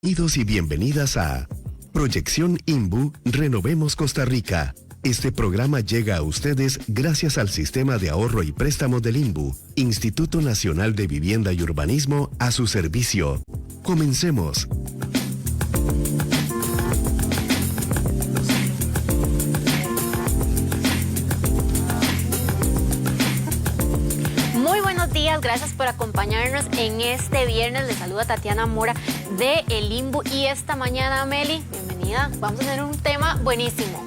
Bienvenidos y bienvenidas a Proyección INBU Renovemos Costa Rica. Este programa llega a ustedes gracias al Sistema de Ahorro y Préstamos del INBU, Instituto Nacional de Vivienda y Urbanismo, a su servicio. Comencemos. Gracias por acompañarnos en este viernes. Les saluda Tatiana Mora de El INBU y esta mañana, Meli, bienvenida. Vamos a tener un tema buenísimo.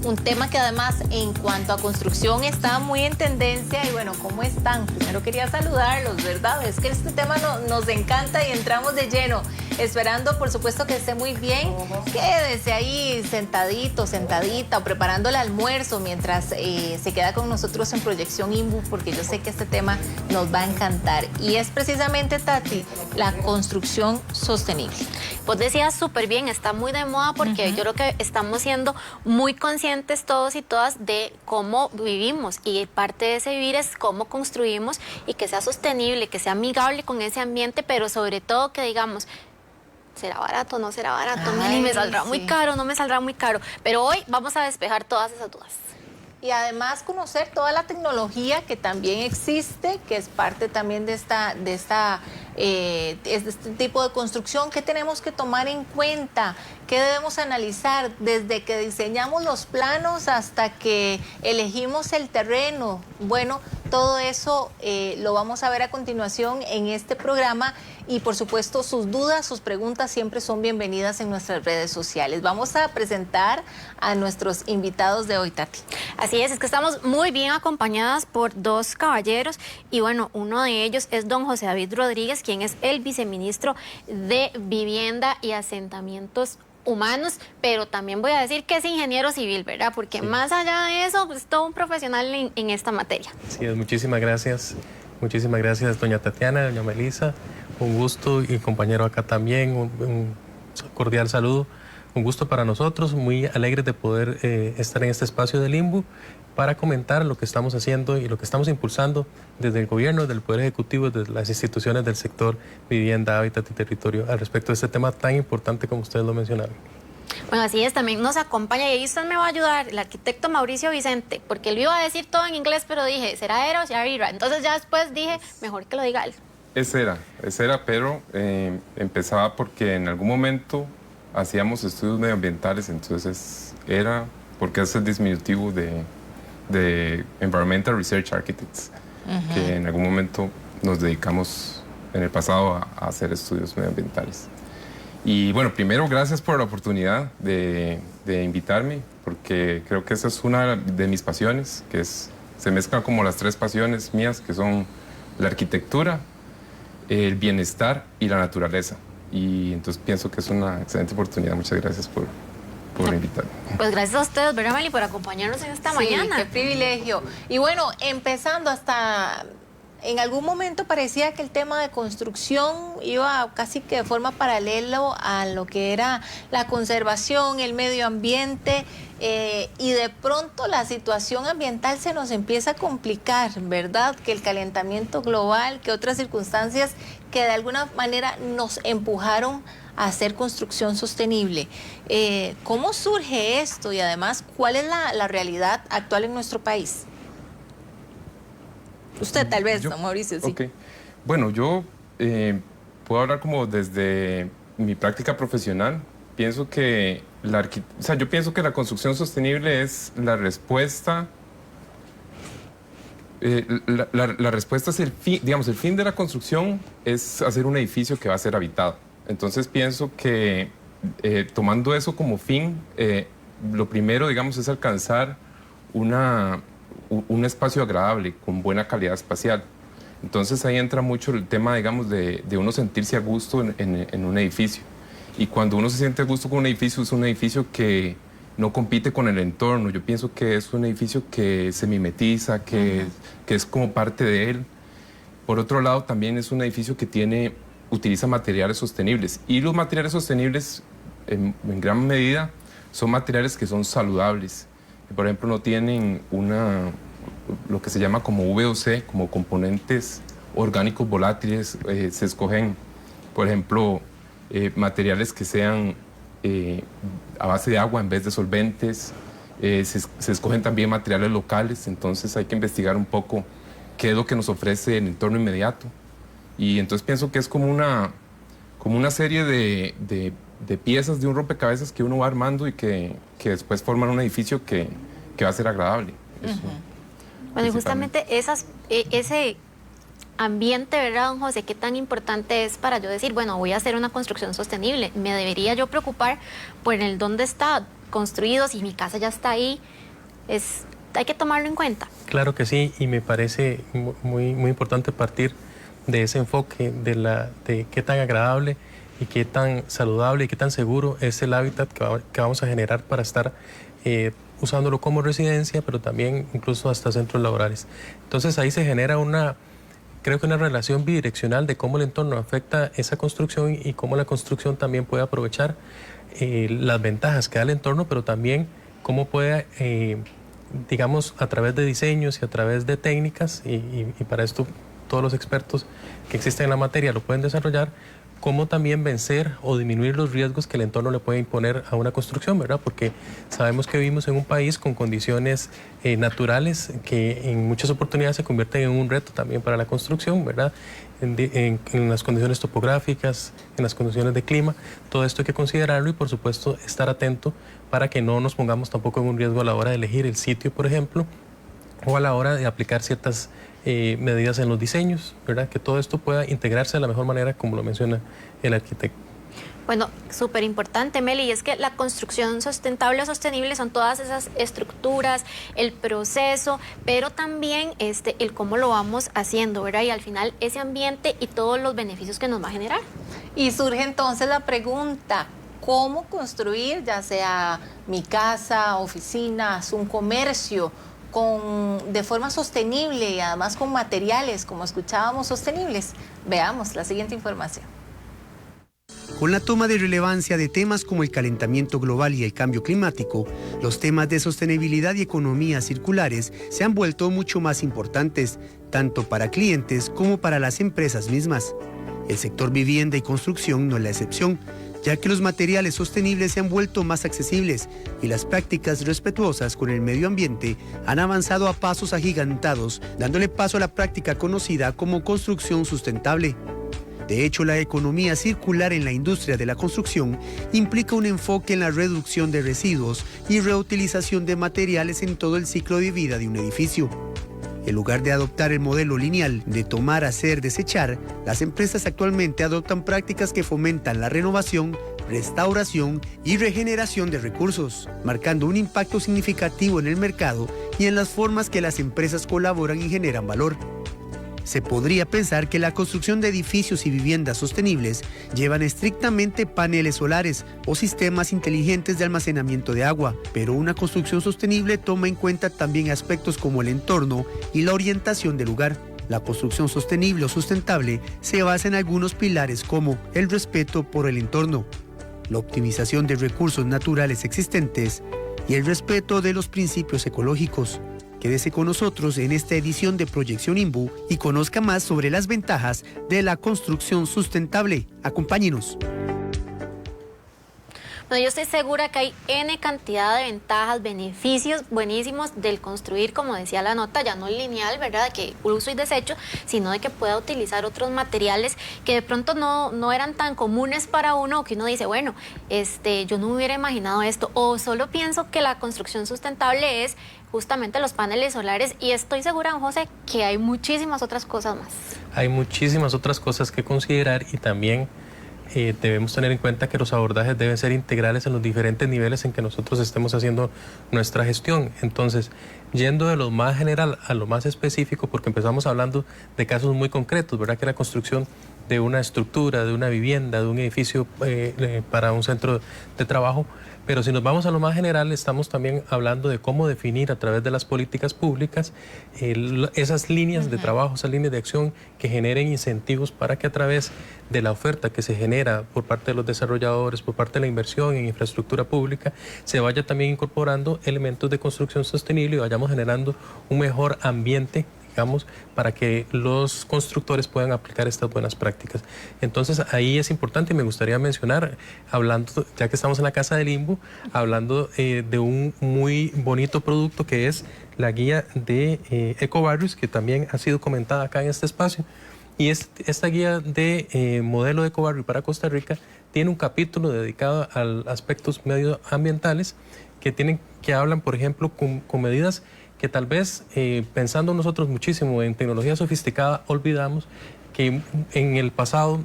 Un tema que además en cuanto a construcción está muy en tendencia. Y bueno, ¿cómo están? Primero quería saludarlos, ¿verdad? Es que este tema nos encanta y entramos de lleno. Esperando, por supuesto, que esté muy bien. Quédese ahí sentadito, sentadita o preparando el almuerzo mientras se queda con nosotros en Proyección INBU, porque yo sé que este tema nos va a encantar. Y es precisamente, Tati, la construcción sostenible. Vos decías súper bien, está muy de moda porque yo creo que estamos siendo muy conscientes todos y todas de cómo vivimos, y parte de ese vivir es cómo construimos y que sea sostenible, que sea amigable con ese ambiente, pero sobre todo que digamos, ¿será barato o no será barato? Ay, ¿Me saldrá muy caro? ¿No me saldrá muy caro? Pero hoy vamos a despejar todas esas dudas. Y además conocer toda la tecnología que también existe, que es parte también de este tipo de construcción. ¿Qué tenemos que tomar en cuenta? ¿Qué debemos analizar desde que diseñamos los planos hasta que elegimos el terreno? Bueno, todo eso lo vamos a ver a continuación en este programa. Y por supuesto sus dudas, sus preguntas siempre son bienvenidas en nuestras redes sociales. Vamos a presentar a nuestros invitados de hoy, Tati. Así es que estamos muy bien acompañadas por dos caballeros y bueno, uno de ellos es don José David Rodríguez, quien es el viceministro de Vivienda y Asentamientos Humanos, pero también voy a decir que es ingeniero civil, ¿verdad? Porque sí, más allá de eso, pues todo un profesional en esta materia. Sí, muchísimas gracias. Muchísimas gracias, doña Tatiana, doña Melissa. Un gusto, y compañero acá también, un cordial saludo. Un gusto para nosotros, muy alegres de poder estar en este espacio del INBU para comentar lo que estamos haciendo y lo que estamos impulsando desde el gobierno, desde el Poder Ejecutivo, desde las instituciones del sector vivienda, hábitat y territorio al respecto de este tema tan importante como ustedes lo mencionaron. Bueno, así es, también nos acompaña y ahí usted me va a ayudar, el arquitecto Mauricio Vicente, porque él iba a decir todo en inglés, pero dije, ¿será ERA o será IRA? Entonces ya después dije, mejor que lo diga él. Es ERA, pero empezaba porque en algún momento hacíamos estudios medioambientales, entonces ERA, porque es el diminutivo de Environmental Research Architects, que en algún momento nos dedicamos en el pasado a hacer estudios medioambientales. Y bueno, primero, gracias por la oportunidad de invitarme, porque creo que esa es una de mis pasiones, se mezclan como las tres pasiones mías, que son la arquitectura, el bienestar y la naturaleza. Y entonces pienso que es una excelente oportunidad. Muchas gracias por invitarme. Pues gracias a ustedes, ¿verdad, Meli, por acompañarnos en esta mañana? Qué privilegio. Y bueno, empezando hasta... En algún momento parecía que el tema de construcción iba casi que de forma paralela a lo que era la conservación, el medio ambiente, y de pronto la situación ambiental se nos empieza a complicar, ¿verdad? Que el calentamiento global, que otras circunstancias que de alguna manera nos empujaron a hacer construcción sostenible. ¿Cómo surge esto y además cuál es la realidad actual en nuestro país? Usted tal vez, don Mauricio, sí. Okay. Bueno, yo puedo hablar como desde mi práctica profesional. Pienso que yo pienso que la construcción sostenible es la respuesta. La respuesta es el fin, digamos, el fin de la construcción es hacer un edificio que va a ser habitado. Entonces pienso que tomando eso como fin, lo primero, digamos, es alcanzar un espacio agradable, con buena calidad espacial. Entonces ahí entra mucho el tema, digamos, de uno sentirse a gusto en un edificio. Y cuando uno se siente a gusto con un edificio, es un edificio que no compite con el entorno. Yo pienso que es un edificio que se mimetiza, que es como parte de él. Por otro lado, también es un edificio que utiliza materiales sostenibles. Y los materiales sostenibles, en gran medida, son materiales que son saludables. Por ejemplo, no tienen lo que se llama como VOC, como componentes orgánicos volátiles. Se escogen, por ejemplo, materiales que sean a base de agua en vez de solventes. Se escogen también materiales locales, entonces hay que investigar un poco qué es lo que nos ofrece el entorno inmediato. Y entonces pienso que es como una serie de piezas de un rompecabezas que uno va armando y que después forman un edificio que va a ser agradable. Bueno, y justamente ese ambiente, ¿verdad, don José? ¿Qué tan importante es para yo decir, bueno, voy a hacer una construcción sostenible? ¿Me debería yo preocupar por el dónde está construido, si mi casa ya está ahí? Hay que tomarlo en cuenta. Claro que sí, y me parece muy, muy importante partir de ese enfoque de qué tan agradable y qué tan saludable y qué tan seguro es el hábitat que vamos a generar para estar usándolo como residencia, pero también incluso hasta centros laborales. Entonces ahí se genera creo que una relación bidireccional de cómo el entorno afecta esa construcción y cómo la construcción también puede aprovechar las ventajas que da el entorno, pero también cómo puede, digamos, a través de diseños y a través de técnicas, y para esto todos los expertos que existen en la materia lo pueden desarrollar, cómo también vencer o disminuir los riesgos que el entorno le puede imponer a una construcción, ¿verdad? Porque sabemos que vivimos en un país con condiciones naturales que en muchas oportunidades se convierten en un reto también para la construcción, ¿verdad? En las condiciones topográficas, en las condiciones de clima, todo esto hay que considerarlo y por supuesto estar atento para que no nos pongamos tampoco en un riesgo a la hora de elegir el sitio, por ejemplo, o a la hora de aplicar ciertas medidas en los diseños, ¿verdad? Que todo esto pueda integrarse de la mejor manera, como lo menciona el arquitecto. Bueno, súper importante, Meli, y es que la construcción sustentable o sostenible son todas esas estructuras, el proceso, pero también el cómo lo vamos haciendo, ¿verdad? Y al final ese ambiente y todos los beneficios que nos va a generar. Y surge entonces la pregunta, ¿cómo construir, ya sea mi casa, oficinas, un comercio, de forma sostenible y además con materiales, como escuchábamos, sostenibles? Veamos la siguiente información. Con la toma de relevancia de temas como el calentamiento global y el cambio climático, los temas de sostenibilidad y economía circulares se han vuelto mucho más importantes, tanto para clientes como para las empresas mismas. El sector vivienda y construcción no es la excepción, ya que los materiales sostenibles se han vuelto más accesibles y las prácticas respetuosas con el medio ambiente han avanzado a pasos agigantados, dándole paso a la práctica conocida como construcción sustentable. De hecho, la economía circular en la industria de la construcción implica un enfoque en la reducción de residuos y reutilización de materiales en todo el ciclo de vida de un edificio. En lugar de adoptar el modelo lineal de tomar, hacer, desechar, las empresas actualmente adoptan prácticas que fomentan la renovación, restauración y regeneración de recursos, marcando un impacto significativo en el mercado y en las formas que las empresas colaboran y generan valor. Se podría pensar que la construcción de edificios y viviendas sostenibles llevan estrictamente paneles solares o sistemas inteligentes de almacenamiento de agua, pero una construcción sostenible toma en cuenta también aspectos como el entorno y la orientación del lugar. La construcción sostenible o sustentable se basa en algunos pilares como el respeto por el entorno, la optimización de recursos naturales existentes y el respeto de los principios ecológicos. Quédese con nosotros en esta edición de Proyección INBU y conozca más sobre las ventajas de la construcción sustentable. Acompáñenos. Bueno, yo estoy segura que hay N cantidad de ventajas, beneficios buenísimos del construir, como decía la nota, ya no lineal, ¿verdad? De que uso y desecho, sino de que pueda utilizar otros materiales que de pronto no eran tan comunes para uno, o que uno dice, bueno, yo no me hubiera imaginado esto, o solo pienso que la construcción sustentable es justamente los paneles solares, y estoy segura, don José, que hay muchísimas otras cosas más. Hay muchísimas otras cosas que considerar y también debemos tener en cuenta que los abordajes deben ser integrales en los diferentes niveles en que nosotros estemos haciendo nuestra gestión. Entonces, yendo de lo más general a lo más específico, porque empezamos hablando de casos muy concretos, ¿verdad? Que la construcción de una estructura, de una vivienda, de un edificio para un centro de trabajo. Pero si nos vamos a lo más general, estamos también hablando de cómo definir a través de las políticas públicas esas líneas de trabajo, esas líneas de acción que generen incentivos para que a través de la oferta que se genera por parte de los desarrolladores, por parte de la inversión en infraestructura pública, se vaya también incorporando elementos de construcción sostenible y vayamos generando un mejor ambiente digamos, para que los constructores puedan aplicar estas buenas prácticas. Entonces, ahí es importante y me gustaría mencionar, hablando, ya que estamos en la Casa del INBU, hablando de un muy bonito producto que es la guía de Ecobarrios, que también ha sido comentada acá en este espacio. Y esta guía de modelo de ecobarrio para Costa Rica tiene un capítulo dedicado a aspectos medioambientales que hablan, por ejemplo, con medidas que tal vez, pensando nosotros muchísimo en tecnología sofisticada, olvidamos que en el pasado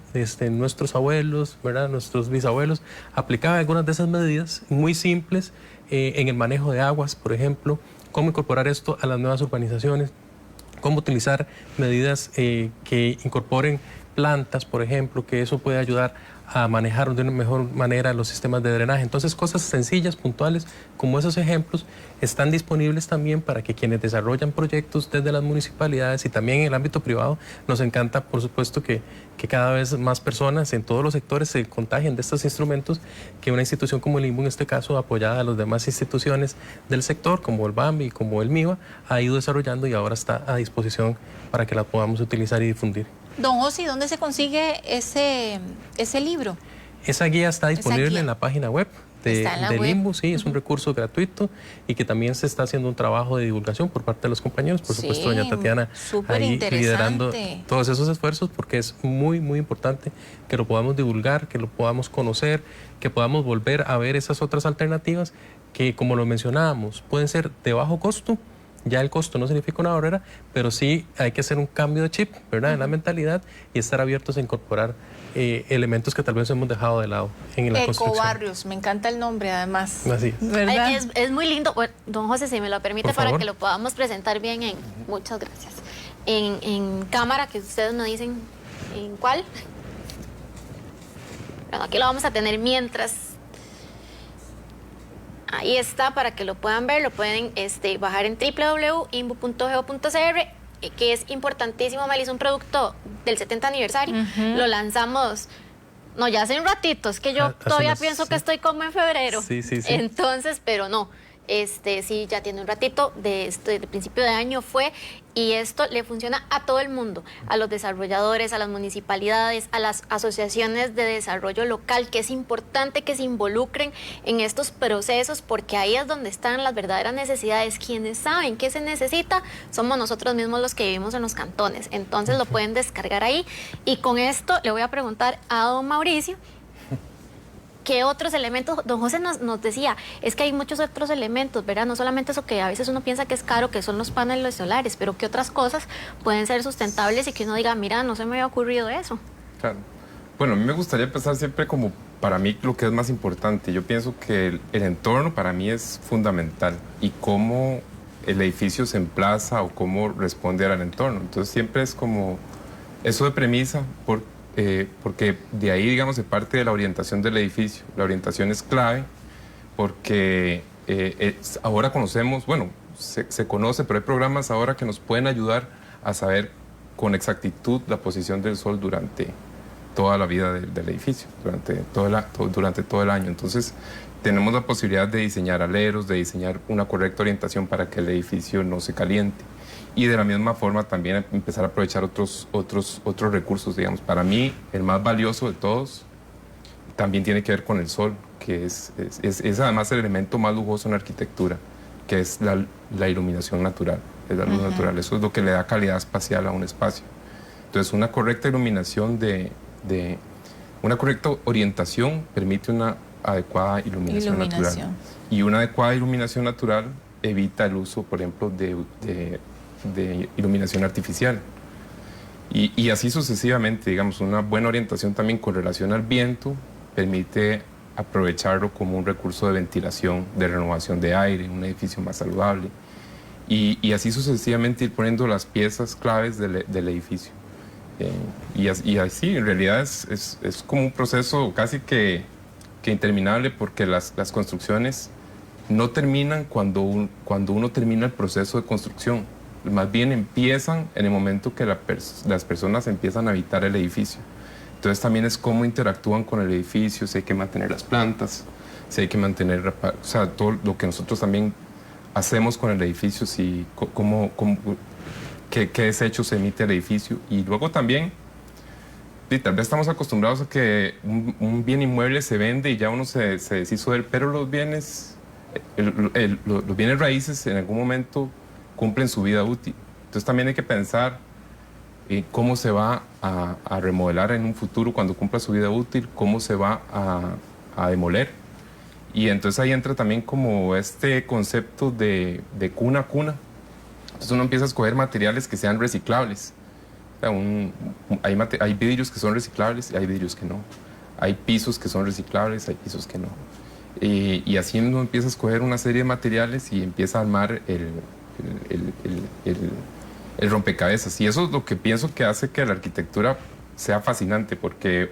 nuestros abuelos, ¿verdad?, nuestros bisabuelos aplicaban algunas de esas medidas muy simples en el manejo de aguas, por ejemplo, cómo incorporar esto a las nuevas urbanizaciones, cómo utilizar medidas que incorporen plantas, por ejemplo, que eso puede ayudar a manejar de una mejor manera los sistemas de drenaje. Entonces, cosas sencillas, puntuales, como esos ejemplos, están disponibles también para que quienes desarrollan proyectos desde las municipalidades y también en el ámbito privado, nos encanta, por supuesto, que cada vez más personas en todos los sectores se contagien de estos instrumentos que una institución como el INBU, en este caso, apoyada a las demás instituciones del sector, como el BAMBI, como el MIBA, ha ido desarrollando y ahora está a disposición para que la podamos utilizar y difundir. Don José, ¿dónde se consigue ese libro? Esa guía está disponible en la página web del INBU, sí, es un recurso gratuito y que también se está haciendo un trabajo de divulgación por parte de los compañeros, por supuesto, doña Tatiana ahí liderando todos esos esfuerzos, porque es muy, muy importante que lo podamos divulgar, que lo podamos conocer, que podamos volver a ver esas otras alternativas que, como lo mencionábamos, pueden ser de bajo costo. Ya el costo no significa una barrera, pero sí hay que hacer un cambio de chip, ¿verdad?, en la mentalidad y estar abiertos a incorporar elementos que tal vez hemos dejado de lado en la construcción. Ecobarrios, me encanta el nombre además. Así es. ¿Verdad? Es muy lindo. Bueno, don José, si me lo permite, para que lo podamos presentar bien muchas gracias. En cámara, que ustedes me dicen en cuál. Bueno, aquí lo vamos a tener mientras. Ahí está, para que lo puedan ver, lo pueden bajar en www.inbu.go.cr, que es importantísimo. Melissa, un producto del 70 aniversario, lo lanzamos, no, ya hace un ratito, es que yo todavía pienso que estoy como en febrero, sí. Entonces, pero no, sí, ya tiene un ratito, de principio de año fue, y esto le funciona a todo el mundo, a los desarrolladores, a las municipalidades, a las asociaciones de desarrollo local, que es importante que se involucren en estos procesos, porque ahí es donde están las verdaderas necesidades. Quienes saben qué se necesita somos nosotros mismos, los que vivimos en los cantones. Entonces lo pueden descargar ahí, y con esto le voy a preguntar a don Mauricio, ¿qué otros elementos? Don José nos decía, es que hay muchos otros elementos, ¿verdad? No solamente eso que a veces uno piensa que es caro, que son los paneles solares, pero ¿qué otras cosas pueden ser sustentables y que uno diga, mira, no se me había ocurrido eso? Claro. Bueno, a mí me gustaría empezar siempre como, para mí, lo que es más importante. Yo pienso que el entorno para mí es fundamental, y cómo el edificio se emplaza o cómo responde al entorno. Entonces siempre es como eso de premisa, porque de ahí, digamos, se parte de la orientación del edificio. La orientación es clave porque ahora conocemos, bueno, se conoce, pero hay programas ahora que nos pueden ayudar a saber con exactitud la posición del sol durante toda la vida del edificio, durante todo el año. Entonces, tenemos la posibilidad de diseñar aleros, de diseñar una correcta orientación para que el edificio no se caliente. Y de la misma forma también empezar a aprovechar otros recursos, digamos. Para mí, el más valioso de todos también tiene que ver con el sol, que es además el elemento más lujoso en la arquitectura, que es la iluminación natural, es la luz natural. Eso es lo que le da calidad espacial a un espacio. Entonces, una correcta iluminación una correcta orientación permite una adecuada iluminación natural. Y una adecuada iluminación natural evita el uso, por ejemplo, de iluminación artificial. Y así sucesivamente, digamos, una buena orientación también con relación al viento permite aprovecharlo como un recurso de ventilación, de renovación de aire, un edificio más saludable. Y así sucesivamente ir poniendo las piezas claves del edificio. Y así, en realidad, es como un proceso casi que interminable, porque las construcciones no terminan cuando uno termina el proceso de construcción. Más bien empiezan en el momento que las personas empiezan a habitar el edificio. Entonces también es cómo interactúan con el edificio, si hay que mantener las plantas, si hay que mantener, o sea, todo lo que nosotros también hacemos con el edificio, si, cómo qué desechos emite el edificio. Y luego también, tal vez estamos acostumbrados a que un bien inmueble se vende y ya uno se deshizo de él, pero los bienes, los bienes raíces en algún momento cumplen su vida útil. Entonces también hay que pensar cómo se va a remodelar en un futuro cuando cumpla su vida útil, cómo se va a demoler. Y entonces ahí entra también como este concepto de cuna a cuna. Entonces uno empieza a escoger materiales que sean reciclables. O sea, hay vidrios que son reciclables y hay vidrios que no. Hay pisos que son reciclables, hay pisos que no. Y así uno empieza a escoger una serie de materiales y empieza a armar el rompecabezas. Y eso es lo que pienso que hace que la arquitectura sea fascinante, porque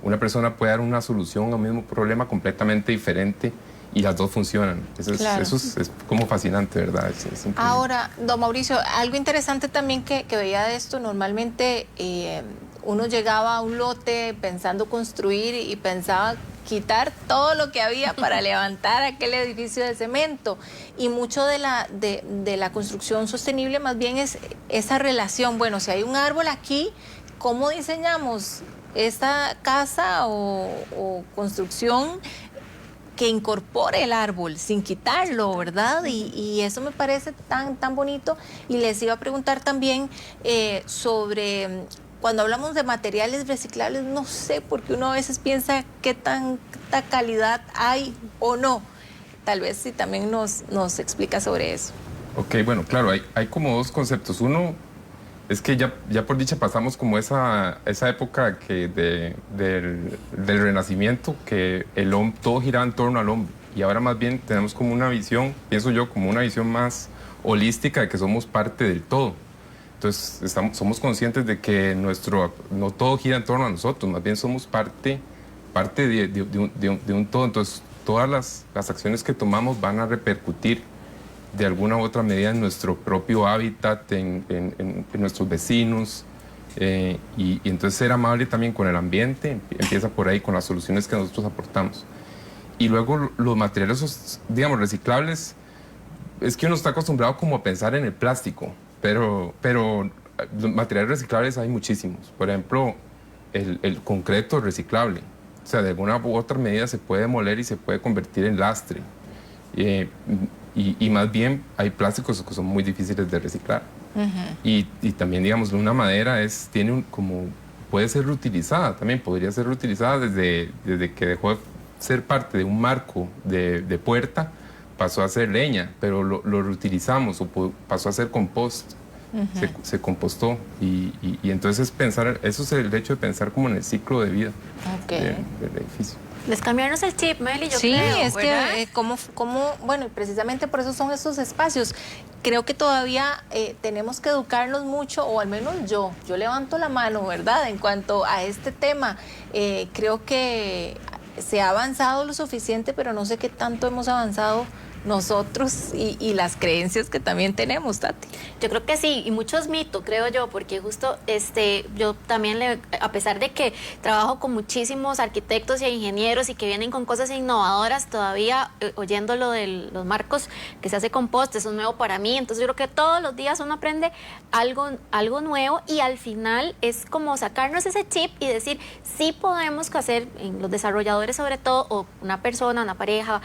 una persona puede dar una solución a un mismo problema completamente diferente y las dos funcionan. Eso es como fascinante, ¿verdad? Es ahora, don Mauricio, algo interesante también que veía de esto, normalmente uno llegaba a un lote pensando construir y pensaba quitar todo lo que había para levantar aquel edificio de cemento, y mucho de la construcción sostenible más bien es esa relación. Bueno, si hay un árbol aquí, ¿cómo diseñamos esta casa o construcción que incorpore el árbol sin quitarlo, ¿verdad? Y eso me parece tan bonito. Y les iba a preguntar también sobre, cuando hablamos de materiales reciclables, no sé, porque uno a veces piensa qué tanta calidad hay o no. Tal vez si también nos explica sobre eso. Ok, bueno, claro, hay como dos conceptos. Uno es que ya por dicha pasamos como esa época del Renacimiento, que todo giraba en torno al hombre. Y ahora más bien tenemos como una visión, pienso yo, como una visión más holística de que somos parte del todo. Entonces somos conscientes de que no todo gira en torno a nosotros, más bien somos parte de un todo. Entonces todas las acciones que tomamos van a repercutir de alguna u otra medida en nuestro propio hábitat, en nuestros vecinos, y entonces ser amable también con el ambiente empieza por ahí, con las soluciones que nosotros aportamos. Y luego los materiales, digamos, reciclables, es que uno está acostumbrado como a pensar en el plástico, pero los materiales reciclables hay muchísimos. Por ejemplo, el concreto es reciclable, o sea, de alguna u otra medida se puede demoler y se puede convertir en lastre. Y más bien hay plásticos que son muy difíciles de reciclar. Y también, digamos, una madera puede ser reutilizada también, podría ser reutilizada desde que dejó de ser parte de un marco de puerta, pasó a ser leña, pero lo reutilizamos, o pasó a ser compost, se compostó. Y entonces pensar, eso es el hecho de pensar como en el ciclo de vida del edificio. Les cambiaron el chip, Meli, yo sí, creo, es ¿verdad? que bueno, precisamente por eso son estos espacios. Creo que todavía tenemos que educarnos mucho, o al menos yo levanto la mano, ¿verdad? En cuanto a este tema, creo que se ha avanzado lo suficiente, pero no sé qué tanto hemos avanzado nosotros y las creencias que también tenemos, Tati. Yo creo que sí, y muchos mitos, creo yo, porque justo yo también, a pesar de que trabajo con muchísimos arquitectos y ingenieros y que vienen con cosas innovadoras, todavía oyendo lo de los marcos que se hace compost, eso es nuevo para mí. Entonces yo creo que todos los días uno aprende algo nuevo, y al final es como sacarnos ese chip y decir, sí podemos hacer, en los desarrolladores sobre todo, o una persona, una pareja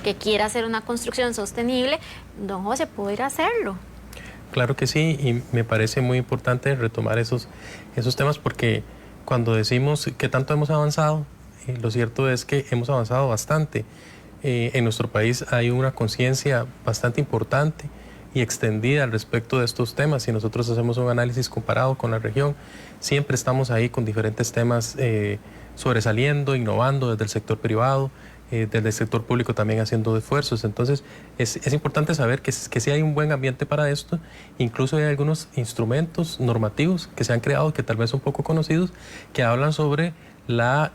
que quiera hacer una construcción sostenible, don José, puede ir a hacerlo. Claro que sí, y me parece muy importante retomar esos temas, porque cuando decimos que tanto hemos avanzado, lo cierto es que hemos avanzado bastante. En nuestro país hay una conciencia bastante importante y extendida al respecto de estos temas. Si nosotros hacemos un análisis comparado con la región, siempre estamos ahí con diferentes temas sobresaliendo, innovando desde el sector privado, desde el sector público también haciendo esfuerzos. Entonces es importante saber que sí hay un buen ambiente para esto. Incluso hay algunos instrumentos normativos que se han creado, que tal vez son poco conocidos, que hablan sobre la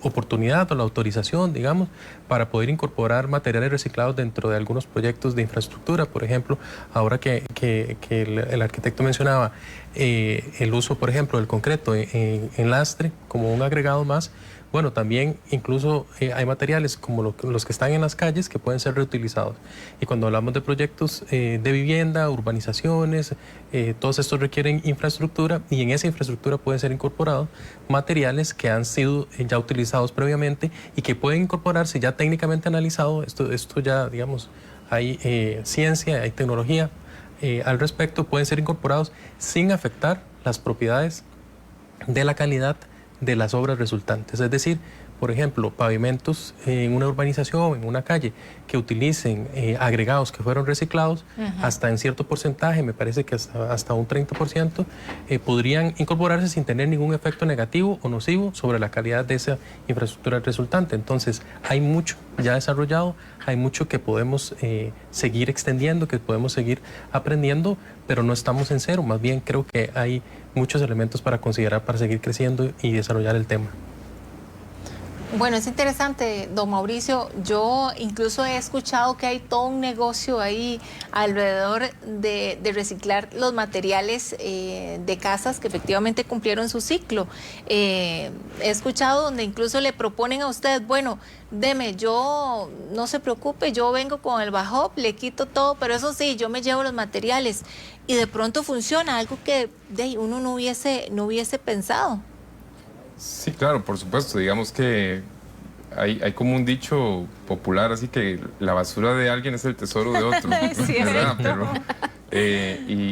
oportunidad o la autorización, digamos, para poder incorporar materiales reciclados dentro de algunos proyectos de infraestructura. Por ejemplo, ahora que el arquitecto mencionaba el uso, por ejemplo, del concreto en lastre como un agregado más, Bueno, también incluso hay materiales como los que están en las calles que pueden ser reutilizados. Y cuando hablamos de proyectos de vivienda, urbanizaciones, todos estos requieren infraestructura, y en esa infraestructura pueden ser incorporados materiales que han sido ya utilizados previamente y que pueden incorporarse ya técnicamente analizado. Esto ya, digamos, hay ciencia, hay tecnología al respecto, pueden ser incorporados sin afectar las propiedades de la calidad de las obras resultantes. Es decir, por ejemplo, pavimentos en una urbanización, en una calle, que utilicen agregados que fueron reciclados, hasta en cierto porcentaje, me parece que hasta un 30%, podrían incorporarse sin tener ningún efecto negativo o nocivo sobre la calidad de esa infraestructura resultante. Entonces, hay mucho ya desarrollado, hay mucho que podemos seguir extendiendo, que podemos seguir aprendiendo, pero no estamos en cero. Más bien, creo que hay muchos elementos para considerar para seguir creciendo y desarrollar el tema. Bueno, es interesante, don Mauricio. Yo incluso he escuchado que hay todo un negocio ahí alrededor de reciclar los materiales de casas que efectivamente cumplieron su ciclo. He escuchado donde incluso le proponen a usted, bueno, deme, yo no se preocupe, yo vengo con el bajop, le quito todo, pero eso sí, yo me llevo los materiales. Y de pronto funciona, algo que uno no hubiese pensado. Sí, claro, por supuesto. Digamos que hay como un dicho popular, así que la basura de alguien es el tesoro de otro, ¿verdad? Pero,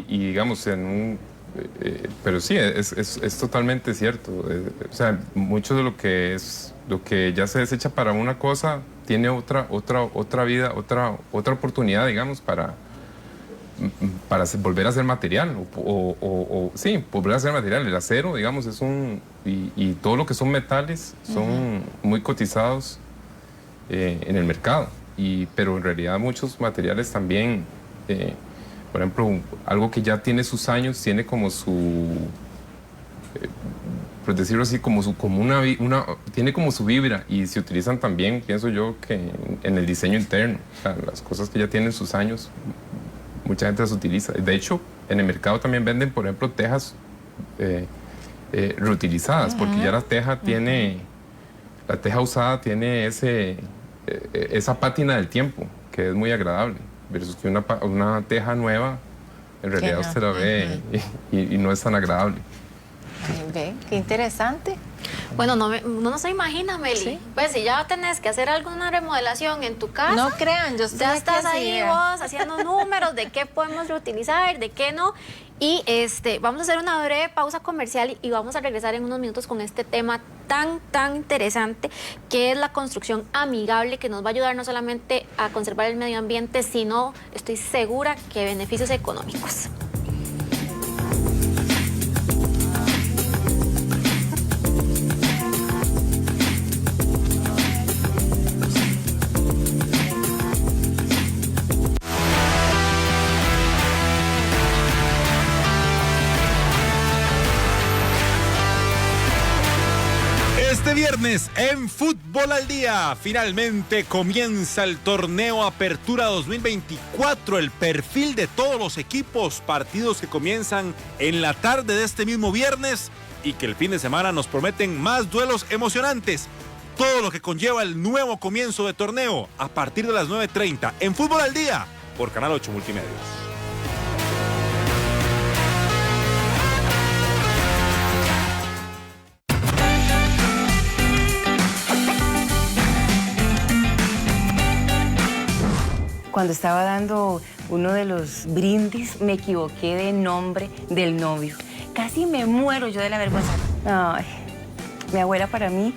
digamos, pero sí, es totalmente cierto. O sea, mucho de lo que ya se desecha para una cosa tiene otra vida, otra oportunidad, digamos, para volver a ser material, sí, volver a ser material. El acero, digamos, y todo lo que son metales son muy cotizados en el mercado, pero en realidad muchos materiales también, por ejemplo, algo que ya tiene sus años, tiene como por decirlo así, tiene como su vibra, y se utilizan también, pienso yo, que en el diseño interno. O sea, las cosas que ya tienen sus años, mucha gente las utiliza. De hecho, en el mercado también venden, por ejemplo, tejas reutilizadas, porque ya la teja usada tiene esa pátina del tiempo, que es muy agradable, versus que una teja nueva, en realidad usted la ve y no es tan agradable. Ve, qué interesante. Bueno, uno no se imagina, Meli. ¿Sí? Pues si ya tenés que hacer alguna remodelación en tu casa, no crean, yo ya estás ahí vos haciendo números de qué podemos reutilizar, de qué no. Y vamos a hacer una breve pausa comercial y vamos a regresar en unos minutos con este tema tan interesante, que es la construcción amigable, que nos va a ayudar no solamente a conservar el medio ambiente, sino, estoy segura, que beneficios económicos. Este viernes en Fútbol al Día finalmente comienza el torneo Apertura 2024, el perfil de todos los equipos, partidos que comienzan en la tarde de este mismo viernes y que el fin de semana nos prometen más duelos emocionantes. Todo lo que conlleva el nuevo comienzo de torneo a partir de las 9:30 en Fútbol al Día por Canal 8 Multimedios. Cuando estaba dando uno de los brindis, me equivoqué de nombre del novio. Casi me muero yo de la vergüenza. Ay, mi abuela para mí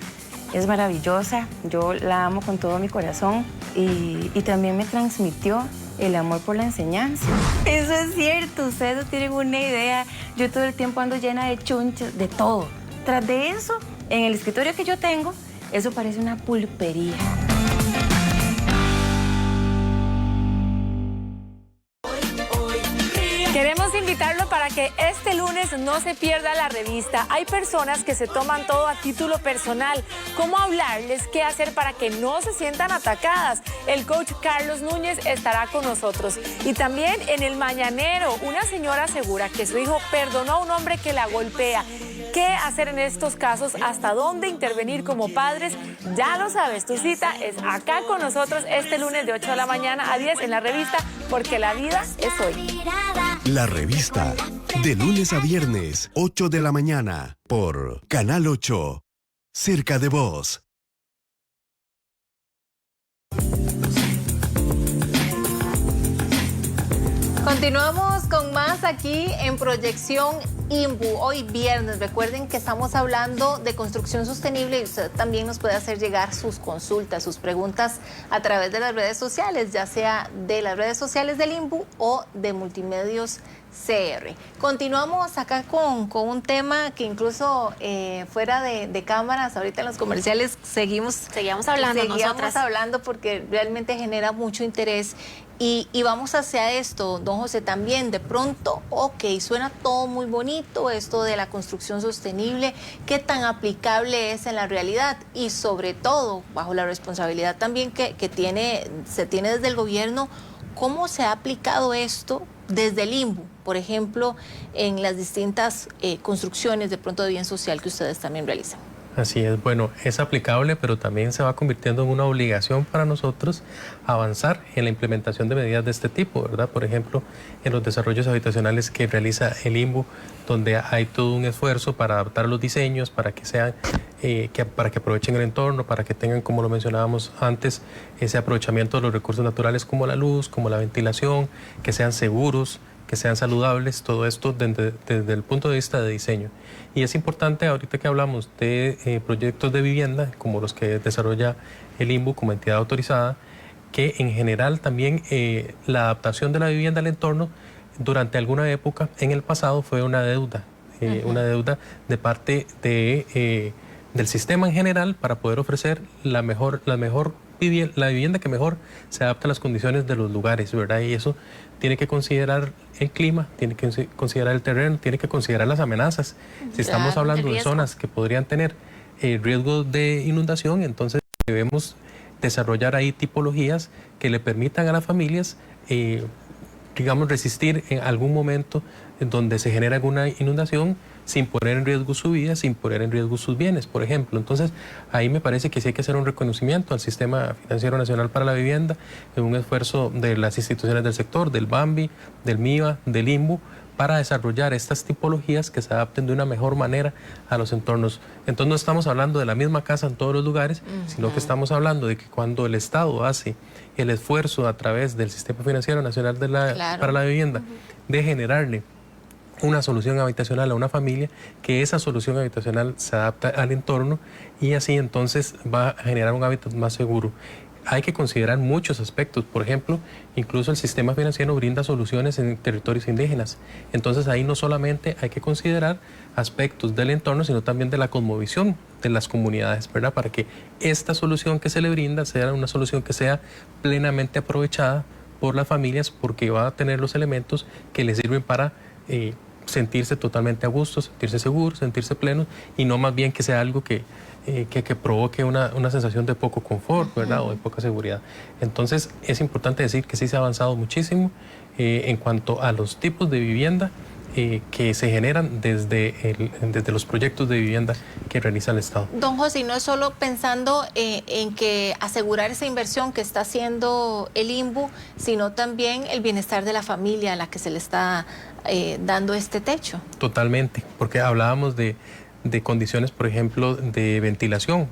es maravillosa. Yo la amo con todo mi corazón y también me transmitió el amor por la enseñanza. Eso es cierto, ustedes no tienen una idea. Yo todo el tiempo ando llena de chunches, de todo. Tras de eso, en el escritorio que yo tengo, eso parece una pulpería. Queremos invitarlo para que este lunes no se pierda la revista. Hay personas que se toman todo a título personal. ¿Cómo hablarles? ¿Qué hacer para que no se sientan atacadas? El coach Carlos Núñez estará con nosotros. Y también en El Mañanero, una señora asegura que su hijo perdonó a un hombre que la golpea. ¿Qué hacer en estos casos? ¿Hasta dónde intervenir como padres? Ya lo sabes, tu cita es acá con nosotros este lunes de 8 de la mañana a 10 en la revista Porque la vida es hoy. La revista, de lunes a viernes, 8 de la mañana, por Canal 8, cerca de vos. Continuamos con más aquí en Proyección INBU. Hoy viernes, recuerden que estamos hablando de construcción sostenible y usted también nos puede hacer llegar sus consultas, sus preguntas a través de las redes sociales, ya sea de las redes sociales del INBU o de Multimedios CR. Continuamos acá con un tema que incluso fuera de cámaras, ahorita en los comerciales seguimos hablando porque realmente genera mucho interés. Y vamos hacia esto, don José, también de pronto, ok, suena todo muy bonito, esto de la construcción sostenible, ¿qué tan aplicable es en la realidad? Y sobre todo, bajo la responsabilidad también que se tiene desde el gobierno, ¿cómo se ha aplicado esto desde el INBU, por ejemplo, en las distintas construcciones de pronto de bien social que ustedes también realizan? Así es, bueno, es aplicable, pero también se va convirtiendo en una obligación para nosotros avanzar en la implementación de medidas de este tipo, ¿verdad? Por ejemplo, en los desarrollos habitacionales que realiza el INBU, donde hay todo un esfuerzo para adaptar los diseños, para que sean, para que aprovechen el entorno, para que tengan, como lo mencionábamos antes, ese aprovechamiento de los recursos naturales como la luz, como la ventilación, que sean seguros, que sean saludables, todo esto desde el punto de vista de diseño. Y es importante, ahorita que hablamos de proyectos de vivienda, como los que desarrolla el INBU como entidad autorizada, que en general también la adaptación de la vivienda al entorno durante alguna época en el pasado fue una deuda de parte del sistema en general para poder ofrecer la vivienda que mejor se adapta a las condiciones de los lugares, ¿verdad? Y eso tiene que considerar el clima, tiene que considerar el terreno, tiene que considerar las amenazas. Si estamos hablando de zonas que podrían tener riesgo de inundación, entonces debemos desarrollar ahí tipologías que le permitan a las familias, digamos, resistir en algún momento en donde se genera alguna inundación sin poner en riesgo su vida, sin poner en riesgo sus bienes, por ejemplo. Entonces, ahí me parece que sí hay que hacer un reconocimiento al Sistema Financiero Nacional para la Vivienda, en un esfuerzo de las instituciones del sector, del BAMBI, del MIVA, del INBU, para desarrollar estas tipologías que se adapten de una mejor manera a los entornos. Entonces, no estamos hablando de la misma casa en todos los lugares, sino que estamos hablando de que cuando el Estado hace el esfuerzo a través del Sistema Financiero Nacional para la Vivienda de generarle una solución habitacional a una familia, que esa solución habitacional se adapta al entorno y así entonces va a generar un hábitat más seguro. Hay que considerar muchos aspectos, por ejemplo, incluso el sistema financiero brinda soluciones en territorios indígenas. Entonces ahí no solamente hay que considerar aspectos del entorno, sino también de la cosmovisión de las comunidades, ¿verdad? Para que esta solución que se le brinda sea una solución que sea plenamente aprovechada por las familias, porque va a tener los elementos que le sirven para sentirse totalmente a gusto, sentirse seguro, sentirse pleno, y no más bien que sea algo que provoque una sensación de poco confort, ¿verdad? O de poca seguridad. Entonces es importante decir que sí se ha avanzado muchísimo en cuanto a los tipos de vivienda que se generan desde los proyectos de vivienda que realiza el Estado. Don José, no es solo pensando en que asegurar esa inversión que está haciendo el INBU, sino también el bienestar de la familia a la que se le está dando este techo. Totalmente, porque hablábamos de condiciones, por ejemplo, de ventilación.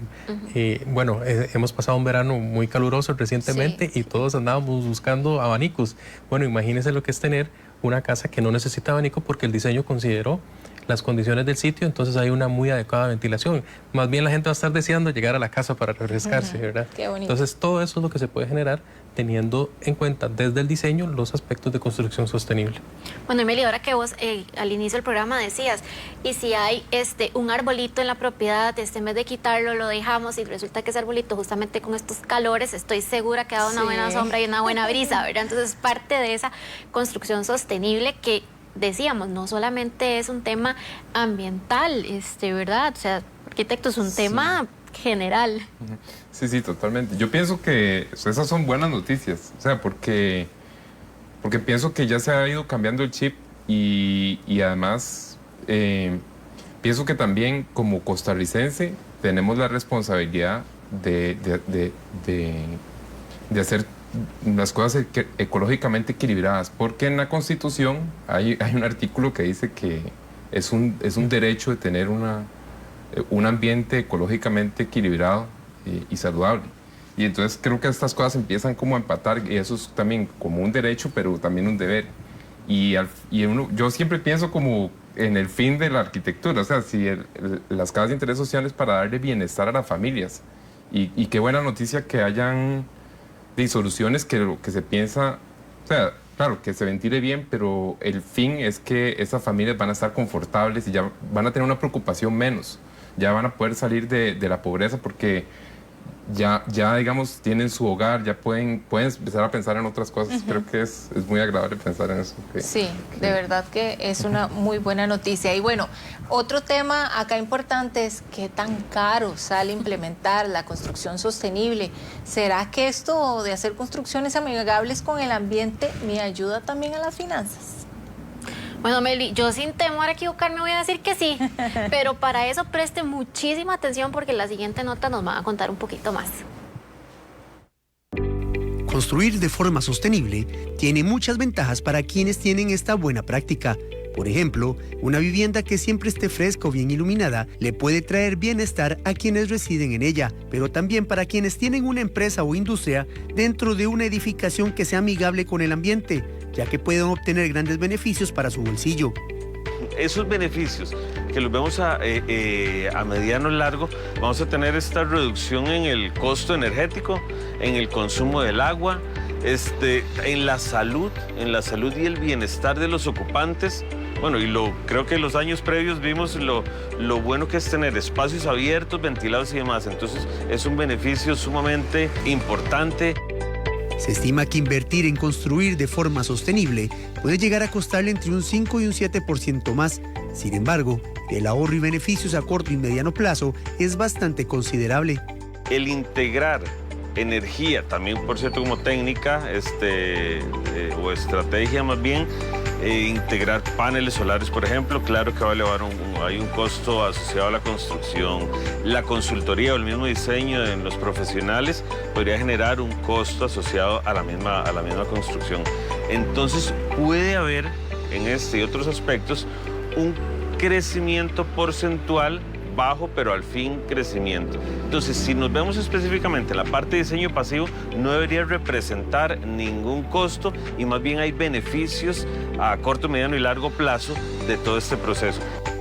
Bueno, hemos pasado un verano muy caluroso recientemente y todos andábamos buscando abanicos. Bueno, imagínense lo que es tener una casa que no necesita abanico porque el diseño consideró las condiciones del sitio, entonces hay una muy adecuada ventilación. Más bien la gente va a estar deseando llegar a la casa para refrescarse, ¿verdad? Qué bonito. Entonces todo eso es lo que se puede generar teniendo en cuenta desde el diseño los aspectos de construcción sostenible. Bueno, Emilio, ahora que vos al inicio del programa decías, y si hay un arbolito en la propiedad, en vez de quitarlo, lo dejamos y resulta que ese arbolito justamente con estos calores, estoy segura que ha dado una buena sombra y una buena brisa, ¿verdad? Entonces parte de esa construcción sostenible que decíamos, no solamente es un tema ambiental, ¿verdad? O sea, arquitecto, es un tema general. Sí, totalmente. Yo pienso que esas son buenas noticias, o sea, porque pienso que ya se ha ido cambiando el chip y además pienso que también como costarricense tenemos la responsabilidad de hacer las cosas ecológicamente equilibradas, porque en la Constitución hay un artículo que dice que es un derecho de tener un ambiente ecológicamente equilibrado y saludable. Y entonces creo que estas cosas empiezan como a empatar, y eso es también como un derecho, pero también un deber. Yo siempre pienso como en el fin de la arquitectura, o sea, si las casas de interés social es para darle bienestar a las familias. Y qué buena noticia que hayan soluciones que se piensa, o sea, claro, que se ventile bien, pero el fin es que esas familias van a estar confortables y ya van a tener una preocupación menos. Ya van a poder salir de la pobreza porque ya digamos, tienen su hogar, ya pueden empezar a pensar en otras cosas. Creo que es muy agradable pensar en eso. Sí, de verdad que es una muy buena noticia. Y bueno, otro tema acá importante es qué tan caro sale implementar la construcción sostenible. ¿Será que esto de hacer construcciones amigables con el ambiente me ayuda también a las finanzas? Bueno, Meli, yo sin temor a equivocarme voy a decir que sí, pero para eso preste muchísima atención porque en la siguiente nota nos van a contar un poquito más. Construir de forma sostenible tiene muchas ventajas para quienes tienen esta buena práctica. Por ejemplo, una vivienda que siempre esté fresca o bien iluminada le puede traer bienestar a quienes residen en ella, pero también para quienes tienen una empresa o industria dentro de una edificación que sea amigable con el ambiente, ya que pueden obtener grandes beneficios para su bolsillo. Esos beneficios que los vemos a mediano largo, vamos a tener esta reducción en el costo energético, en el consumo del agua, en la salud y el bienestar de los ocupantes. Bueno, creo que en los años previos vimos lo bueno que es tener espacios abiertos, ventilados y demás. Entonces es un beneficio sumamente importante. Se estima que invertir en construir de forma sostenible puede llegar a costarle entre un 5 y un 7% más. Sin embargo, el ahorro y beneficios a corto y mediano plazo es bastante considerable. El integrar energía, también por cierto como técnica o estrategia más bien, integrar paneles solares, por ejemplo, claro que va a elevar hay un costo asociado a la construcción. La consultoría o el mismo diseño en los profesionales podría generar un costo asociado a la misma construcción. Entonces puede haber en este y otros aspectos un crecimiento porcentual bajo, pero al fin crecimiento. Entonces, si nos vemos específicamente en la parte de diseño pasivo, no debería representar ningún costo y más bien hay beneficios a corto, mediano y largo plazo de todo este proceso.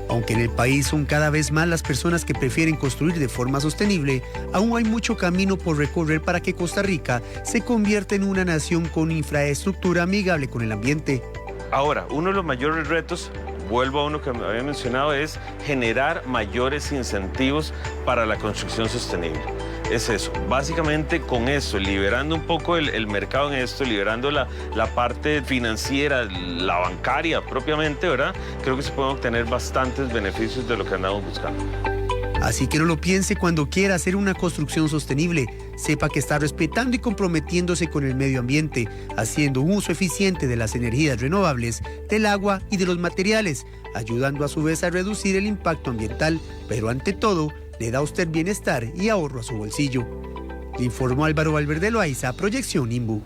Aunque en el país son cada vez más las personas que prefieren construir de forma sostenible, aún hay mucho camino por recorrer para que Costa Rica se convierta en una nación con infraestructura amigable con el ambiente. Ahora, uno de los mayores retos, vuelvo a uno que me había mencionado, es generar mayores incentivos para la construcción sostenible. Es eso, básicamente con eso, liberando un poco el mercado en esto, liberando la parte financiera, la bancaria propiamente, ¿verdad? Creo que se pueden obtener bastantes beneficios de lo que andamos buscando. Así que no lo piense cuando quiera hacer una construcción sostenible. Sepa que está respetando y comprometiéndose con el medio ambiente, haciendo un uso eficiente de las energías renovables, del agua y de los materiales, ayudando a su vez a reducir el impacto ambiental, pero ante todo, le da a usted bienestar y ahorro a su bolsillo. Le informó Álvaro Valverde Loaiza, Proyección INBU.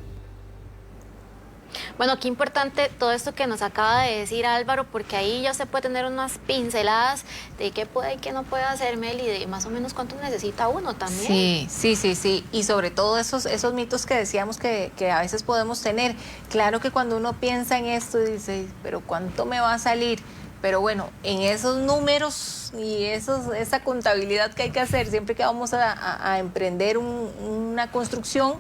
Bueno, qué importante todo esto que nos acaba de decir Álvaro, porque ahí ya se puede tener unas pinceladas de qué puede y qué no puede hacer, Meli, de más o menos cuánto necesita uno también. Sí. Y sobre todo esos mitos que decíamos que a veces podemos tener. Claro que cuando uno piensa en esto dice, pero ¿cuánto me va a salir? Pero bueno, en esos números y esa contabilidad que hay que hacer siempre que vamos a emprender una construcción,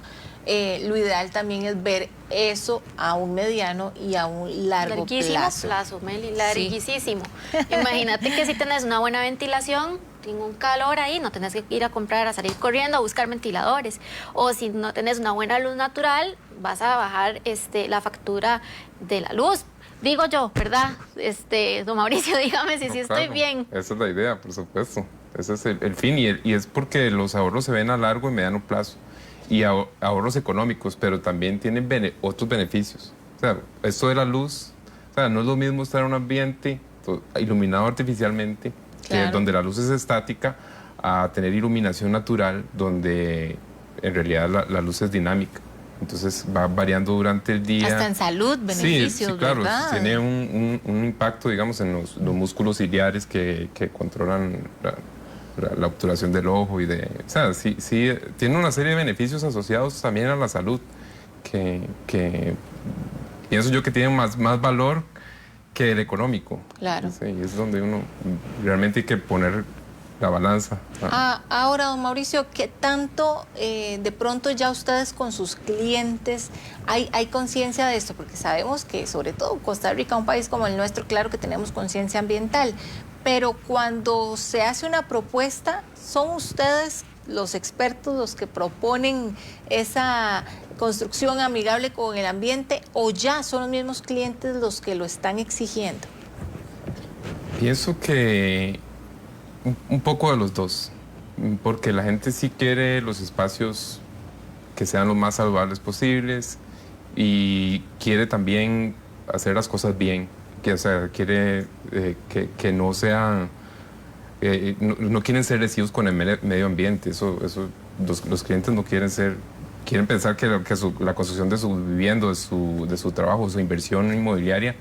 lo ideal también es ver eso a un mediano y a un largo plazo, Meli, larguísimo. Sí. Imagínate que si tenés una buena ventilación, ningún calor ahí, no tenés que ir a comprar, a salir corriendo a buscar ventiladores. O si no tenés una buena luz natural, vas a bajar la factura de la luz. Digo yo, ¿verdad? Don Mauricio, dígame si sí estoy bien. Esa es la idea, por supuesto. Ese es el fin y es porque los ahorros se ven a largo y mediano plazo. Y ahorros económicos, pero también tienen otros beneficios. O sea, esto de la luz, o sea, no es lo mismo estar en un ambiente iluminado artificialmente que donde la luz es estática, a tener iluminación natural, donde en realidad la luz es dinámica. Entonces va variando durante el día. Hasta en salud, beneficios, sí, claro, ¿verdad? tiene un impacto, digamos, en los músculos ciliares que controlan la obturación del ojo o sea, sí, tiene una serie de beneficios asociados también a la salud que pienso yo que tienen más valor que el económico. Claro. Sí, es donde uno realmente hay que poner la balanza. Ahora, don Mauricio, ¿qué tanto de pronto ya ustedes con sus clientes hay conciencia de esto? Porque sabemos que sobre todo Costa Rica, un país como el nuestro, claro que tenemos conciencia ambiental, pero cuando se hace una propuesta, ¿son ustedes los expertos los que proponen esa construcción amigable con el ambiente o ya son los mismos clientes los que lo están exigiendo? Pienso que un poco de los dos, porque la gente sí quiere los espacios que sean lo más saludables posibles y quiere también hacer las cosas bien, o sea, quiere que no sean, no quieren ser residuos con el medio ambiente, eso los clientes no quieren pensar que la construcción de su vivienda, de su trabajo, su inversión inmobiliaria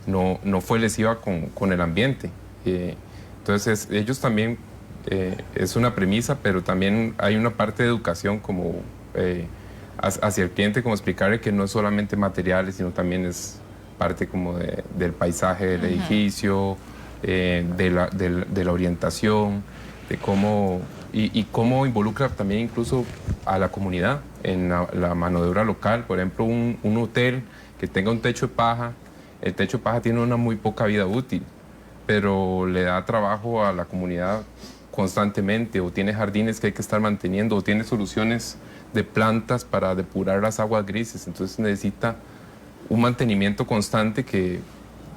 no fue lesiva con el ambiente. Entonces, ellos también, es una premisa, pero también hay una parte de educación como hacia el cliente, como explicarle que no es solamente materiales, sino también es parte como del paisaje del edificio, de la orientación, de cómo, y cómo involucra también incluso a la comunidad en la mano de obra local. Por ejemplo, un hotel que tenga un techo de paja, el techo de paja tiene una muy poca vida útil, pero le da trabajo a la comunidad constantemente, o tiene jardines que hay que estar manteniendo, o tiene soluciones de plantas para depurar las aguas grises. Entonces necesita un mantenimiento constante que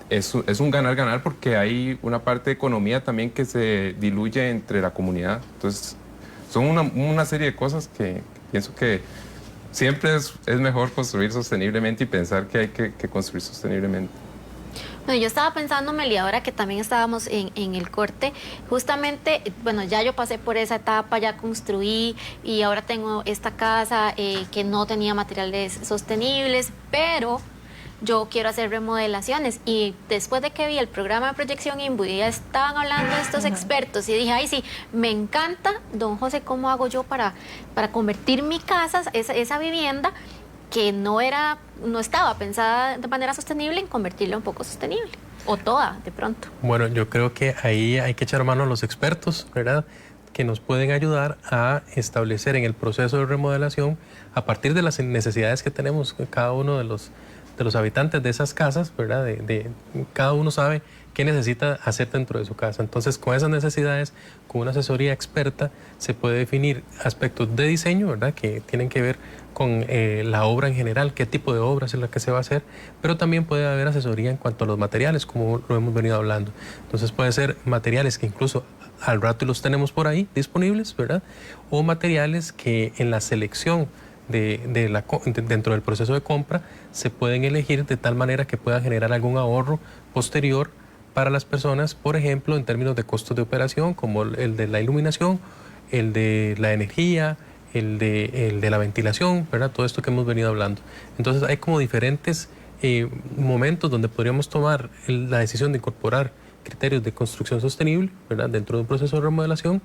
es un ganar-ganar, porque hay una parte de economía también que se diluye entre la comunidad. Entonces son una serie de cosas que pienso que siempre es mejor construir sosteniblemente y pensar que hay que construir sosteniblemente. Bueno, yo estaba pensando, Meli, ahora que también estábamos en el corte, justamente, bueno, ya yo pasé por esa etapa, ya construí y ahora tengo esta casa que no tenía materiales sostenibles, pero yo quiero hacer remodelaciones, y después de que vi el programa de Proyección INBU y ya estaban hablando de estos expertos y dije, ay sí, me encanta, don José, ¿cómo hago yo para convertir mi casa, esa vivienda que no estaba pensada de manera sostenible, en convertirla un poco sostenible, o toda de pronto? Bueno, yo creo que ahí hay que echar mano a los expertos, ¿verdad?, que nos pueden ayudar a establecer en el proceso de remodelación, a partir de las necesidades que tenemos cada uno de los habitantes de esas casas, ¿verdad? Cada uno sabe qué necesita hacer dentro de su casa. Entonces, con esas necesidades, con una asesoría experta, se puede definir aspectos de diseño, ¿verdad?, que tienen que ver con la obra en general, qué tipo de obra es la que se va a hacer, pero también puede haber asesoría en cuanto a los materiales, como lo hemos venido hablando. Entonces, puede ser materiales que incluso al rato los tenemos por ahí disponibles, ¿verdad?, o materiales que en la selección dentro del proceso de compra se pueden elegir de tal manera que puedan generar algún ahorro posterior para las personas, por ejemplo, en términos de costos de operación, como el de la iluminación, el de la energía, el de la ventilación, ¿verdad?, todo esto que hemos venido hablando. Entonces hay como diferentes momentos donde podríamos tomar la decisión de incorporar criterios de construcción sostenible, ¿verdad?, dentro de un proceso de remodelación,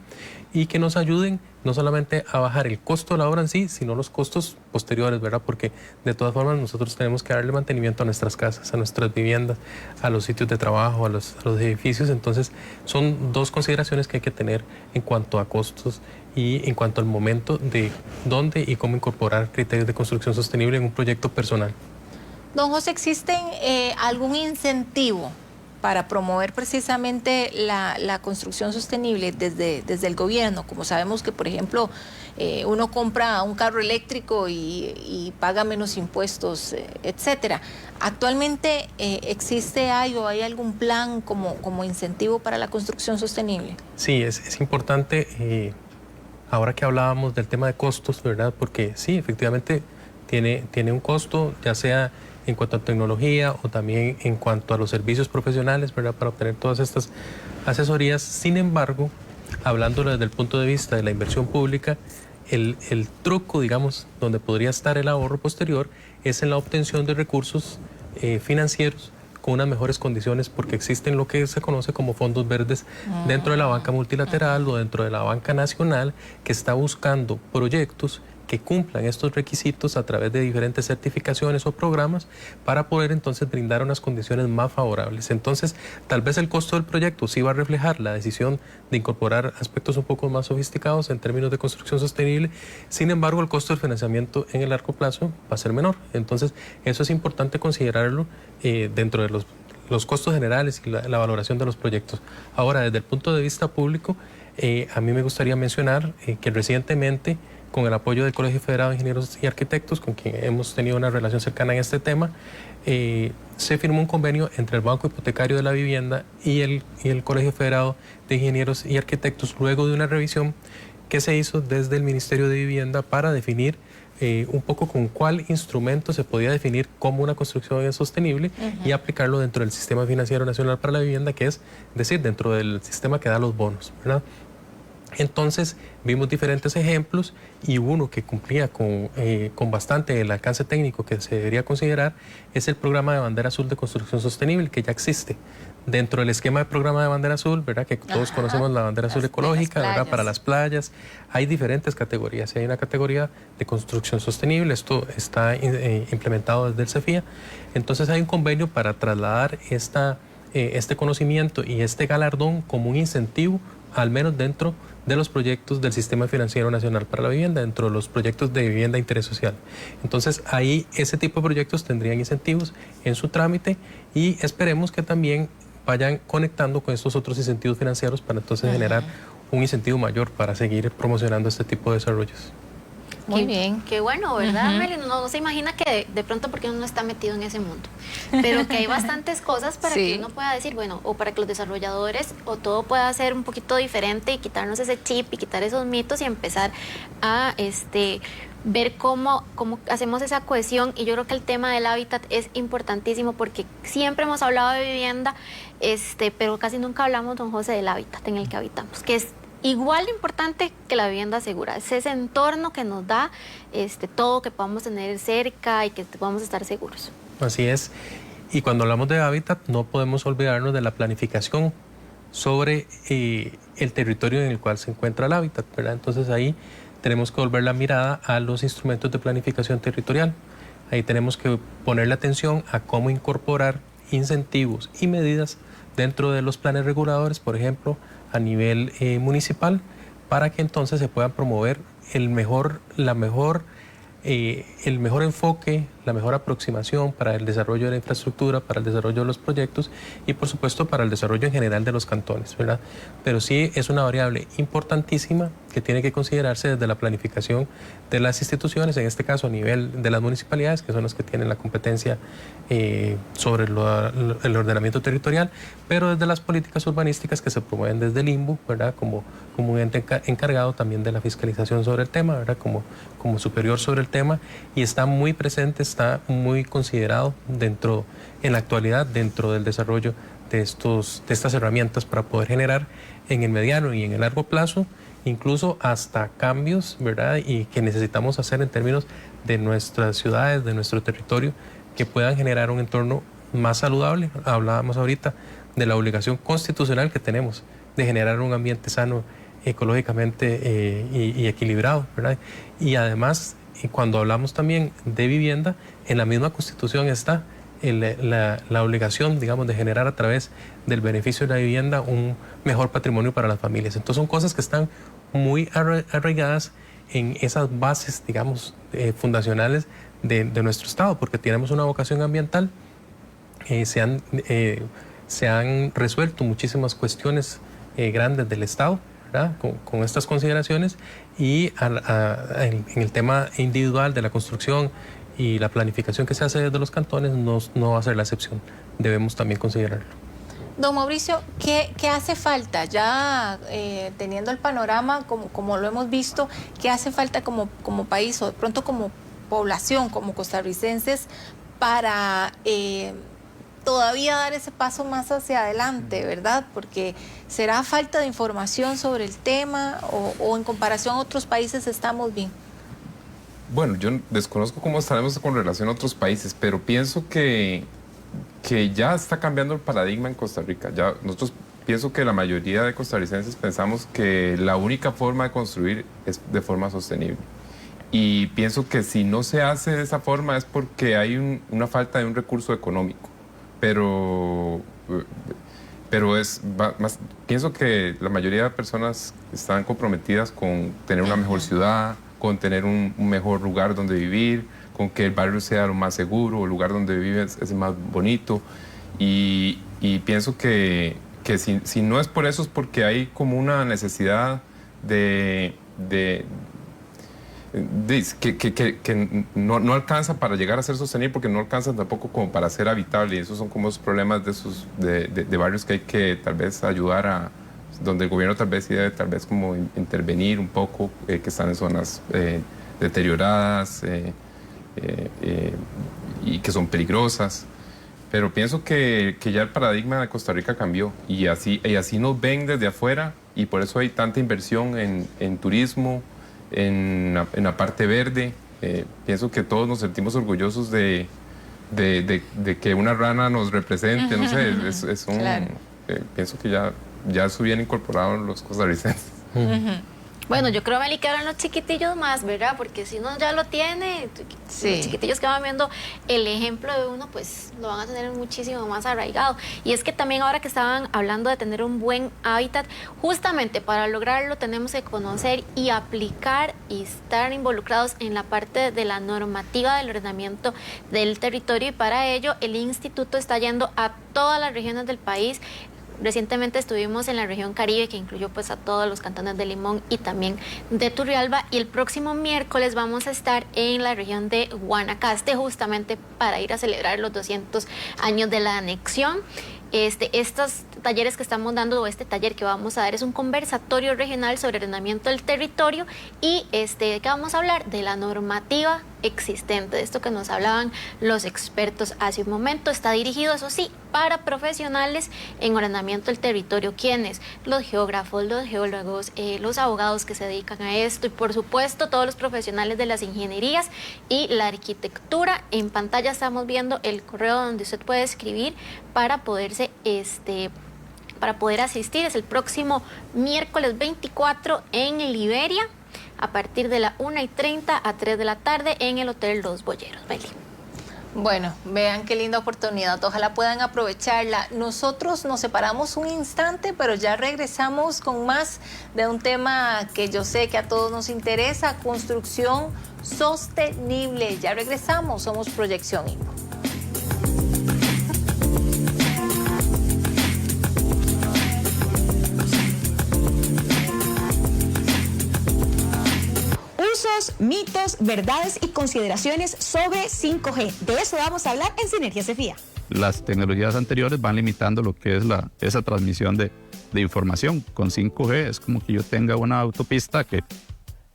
y que nos ayuden no solamente a bajar el costo de la obra en sí, sino los costos posteriores, ¿verdad?, porque de todas formas nosotros tenemos que darle mantenimiento a nuestras casas, a nuestras viviendas, a los sitios de trabajo, a los edificios. Entonces son dos consideraciones que hay que tener en cuanto a costos y en cuanto al momento de dónde y cómo incorporar criterios de construcción sostenible en un proyecto personal. Don José, ¿existe algún incentivo para promover precisamente la construcción sostenible desde el gobierno? Como sabemos que, por ejemplo, uno compra un carro eléctrico y paga menos impuestos, etcétera. ¿Actualmente hay algún plan como incentivo para la construcción sostenible? Sí, es importante, ahora que hablábamos del tema de costos, ¿verdad?, porque sí, efectivamente tiene un costo, ya sea en cuanto a tecnología o también en cuanto a los servicios profesionales, ¿verdad? Para obtener todas estas asesorías. Sin embargo, hablándolo desde el punto de vista de la inversión pública, el truco, digamos, donde podría estar el ahorro posterior es en la obtención de recursos financieros con unas mejores condiciones, porque existen lo que se conoce como fondos verdes dentro de la banca multilateral o dentro de la banca nacional, que está buscando proyectos que cumplan estos requisitos a través de diferentes certificaciones o programas para poder entonces brindar unas condiciones más favorables. Entonces, tal vez el costo del proyecto sí va a reflejar la decisión de incorporar aspectos un poco más sofisticados en términos de construcción sostenible. Sin embargo, el costo del financiamiento en el largo plazo va a ser menor. Entonces, eso es importante considerarlo dentro de los costos generales y la valoración de los proyectos. Ahora, desde el punto de vista público, a mí me gustaría mencionar que recientemente, con el apoyo del Colegio Federado de Ingenieros y Arquitectos, con quien hemos tenido una relación cercana en este tema, se firmó un convenio entre el Banco Hipotecario de la Vivienda y el Colegio Federado de Ingenieros y Arquitectos, luego de una revisión que se hizo desde el Ministerio de Vivienda para definir un poco con cuál instrumento se podía definir cómo una construcción es sostenible y aplicarlo dentro del Sistema Financiero Nacional para la Vivienda, que es decir, dentro del sistema que da los bonos, ¿verdad? Entonces vimos diferentes ejemplos y uno que cumplía con bastante el alcance técnico que se debería considerar es el programa de bandera azul de construcción sostenible, que ya existe dentro del esquema de programa de bandera azul, ¿verdad? Que todos conocemos la bandera azul ecológica, ¿verdad? Para las playas. Hay diferentes categorías. Hay una categoría de construcción sostenible. Esto está implementado desde el CEFIA. Entonces hay un convenio para trasladar este conocimiento y este galardón como un incentivo, al menos dentro de los proyectos del Sistema Financiero Nacional para la Vivienda, dentro de los proyectos de vivienda de interés social. Entonces, ahí ese tipo de proyectos tendrían incentivos en su trámite y esperemos que también vayan conectando con estos otros incentivos financieros para entonces generar un incentivo mayor para seguir promocionando este tipo de desarrollos. Muy bien. Qué bueno, ¿verdad, Meli? No se imagina que de pronto porque uno no está metido en ese mundo, pero que hay bastantes cosas para que uno pueda decir, bueno, o para que los desarrolladores o todo pueda ser un poquito diferente y quitarnos ese chip y quitar esos mitos y empezar a ver cómo hacemos esa cohesión. Y yo creo que el tema del hábitat es importantísimo porque siempre hemos hablado de vivienda, pero casi nunca hablamos, don José, del hábitat en el que habitamos, que es igual de importante que la vivienda segura. Es ese entorno que nos da todo, que podamos tener cerca y que podamos estar seguros. Así es. Y cuando hablamos de hábitat, no podemos olvidarnos de la planificación sobre el territorio en el cual se encuentra el hábitat, ¿verdad? Entonces ahí tenemos que volver la mirada a los instrumentos de planificación territorial. Ahí tenemos que ponerle atención a cómo incorporar incentivos y medidas dentro de los planes reguladores, por ejemplo, a nivel municipal, para que entonces se puedan promover el mejor enfoque, la mejor aproximación para el desarrollo de la infraestructura, para el desarrollo de los proyectos y por supuesto para el desarrollo en general de los cantones, ¿verdad? Pero sí es una variable importantísima que tiene que considerarse desde la planificación de las instituciones, en este caso a nivel de las municipalidades, que son las que tienen la competencia sobre el ordenamiento territorial, pero desde las políticas urbanísticas que se promueven desde el INBU, ¿verdad? Como un ente encargado también de la fiscalización sobre el tema, ¿verdad? Como superior sobre el tema, y está muy presente, está muy considerado en la actualidad dentro del desarrollo de estas herramientas para poder generar en el mediano y en el largo plazo incluso hasta cambios, ¿verdad? Y que necesitamos hacer en términos de nuestras ciudades, de nuestro territorio, que puedan generar un entorno más saludable. Hablábamos ahorita de la obligación constitucional que tenemos de generar un ambiente sano ecológicamente y equilibrado, ¿verdad? Y además, cuando hablamos también de vivienda, en la misma Constitución está la obligación, digamos, de generar a través del beneficio de la vivienda un mejor patrimonio para las familias. Entonces son cosas que están muy arraigadas en esas bases, digamos, fundacionales de nuestro Estado, porque tenemos una vocación ambiental. Se han resuelto muchísimas cuestiones grandes del Estado, ¿verdad? Con estas consideraciones, y en el tema individual de la construcción y la planificación que se hace desde los cantones no va a ser la excepción. Debemos también considerarlo. Don Mauricio, ¿qué hace falta? Ya teniendo el panorama como lo hemos visto, ¿qué hace falta como país o de pronto como población, como costarricenses, para todavía dar ese paso más hacia adelante, ¿verdad? Porque ¿será falta de información sobre el tema o en comparación a otros países estamos bien? Bueno, yo desconozco cómo estaremos con relación a otros países, pero pienso que ya está cambiando el paradigma en Costa Rica. Pienso que la mayoría de costarricenses pensamos que la única forma de construir es de forma sostenible. Y pienso que si no se hace de esa forma es porque hay una falta de un recurso económico. Pero pienso que la mayoría de personas están comprometidas con tener una mejor ciudad, con tener un mejor lugar donde vivir, con que el barrio sea lo más seguro, el lugar donde vives es más bonito. Y pienso que si no es por eso, es porque hay como una necesidad que no alcanza para llegar a ser sostenible, porque no alcanza tampoco como para ser habitable. Y esos son como los problemas de barrios que hay que tal vez ayudar donde el gobierno tal vez debe como intervenir un poco, que están en zonas deterioradas y que son peligrosas. Pero pienso que ya el paradigma de Costa Rica cambió y así nos ven desde afuera, y por eso hay tanta inversión en turismo, en la parte verde. Pienso que todos nos sentimos orgullosos de que una rana nos represente, no sé, claro. Pienso que ya eso viene incorporado en los costarricenses. Bueno, yo creo, Meli, que ahora los chiquitillos más, ¿verdad? Porque si uno ya lo tiene, los chiquitillos que van viendo el ejemplo de uno, pues lo van a tener muchísimo más arraigado. Y es que también ahora que estaban hablando de tener un buen hábitat, justamente para lograrlo tenemos que conocer y aplicar y estar involucrados en la parte de la normativa del ordenamiento del territorio, y para ello el instituto está yendo a todas las regiones del país. Recientemente estuvimos en la región Caribe, que incluyó pues a todos los cantones de Limón y también de Turrialba, y el próximo miércoles vamos a estar en la región de Guanacaste, justamente para ir a celebrar los 200 años de la anexión. Estos talleres que estamos dando, o este taller que vamos a dar, es un conversatorio regional sobre ordenamiento del territorio, y que vamos a hablar de la normativa existente, de esto que nos hablaban los expertos hace un momento. Está dirigido, eso sí, para profesionales en ordenamiento del territorio, quienes los geógrafos, los geólogos, los abogados que se dedican a esto, y por supuesto todos los profesionales de las ingenierías y la arquitectura. En pantalla estamos viendo el correo donde usted puede escribir para poder asistir. Es el próximo miércoles 24 en el Iberia, a partir de la 1:30 a 3 de la tarde en el Hotel Los Boyeros. Meli. Bueno, vean qué linda oportunidad, ojalá puedan aprovecharla. Nosotros nos separamos un instante, pero ya regresamos con más de un tema que yo sé que a todos nos interesa: construcción sostenible. Ya regresamos, somos Proyección INBU. Usos, mitos, verdades y consideraciones sobre 5G. De eso vamos a hablar en Sinergia CFIA. Las tecnologías anteriores van limitando lo que es esa transmisión de información. Con 5G es como que yo tenga una autopista que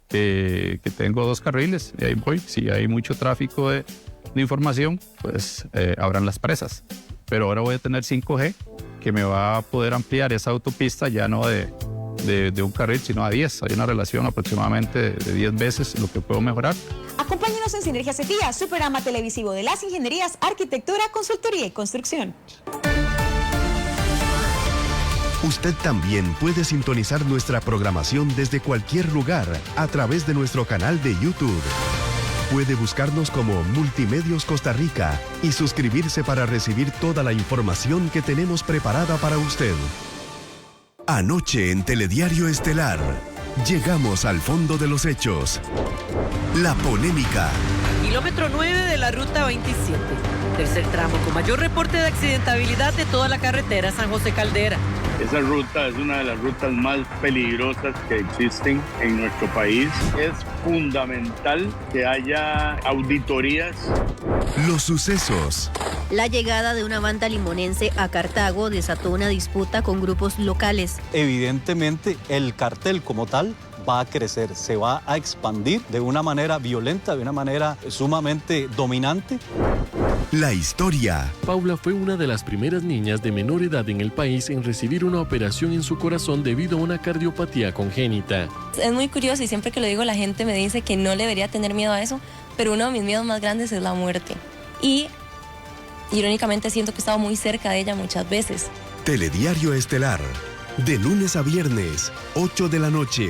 tengo 2 carriles y ahí voy. Si hay mucho tráfico de información, pues habrán las presas. Pero ahora voy a tener 5G que me va a poder ampliar esa autopista, ya no de un carril, sino a 10. Hay una relación aproximadamente de 10 veces lo que puedo mejorar. Acompáñenos en Sinergia CFIA, su programa televisivo de las ingenierías, arquitectura, consultoría y construcción. Usted también puede sintonizar nuestra programación desde cualquier lugar a través de nuestro canal de YouTube. Puede buscarnos como Multimedios Costa Rica y suscribirse para recibir toda la información que tenemos preparada para usted. Anoche en Telediario Estelar, llegamos al fondo de los hechos. La polémica. Kilómetro 9 de la Ruta 27. Tercer tramo con mayor reporte de accidentabilidad de toda la carretera San José Caldera. Esa ruta es una de las rutas más peligrosas que existen en nuestro país. Es fundamental que haya auditorías. Los sucesos. La llegada de una banda limonense a Cartago desató una disputa con grupos locales. Evidentemente, el cartel como tal va a crecer, se va a expandir de una manera violenta, de una manera sumamente dominante. la historia. Paula fue una de las primeras niñas de menor edad en el país en recibir una operación en su corazón debido a una cardiopatía congénita. Es muy curioso y siempre que lo digo la gente me dice que no le debería tener miedo a eso, pero uno de mis miedos más grandes es la muerte. Y irónicamente siento que he estado muy cerca de ella muchas veces. Telediario Estelar, de lunes a viernes, 8 de la noche,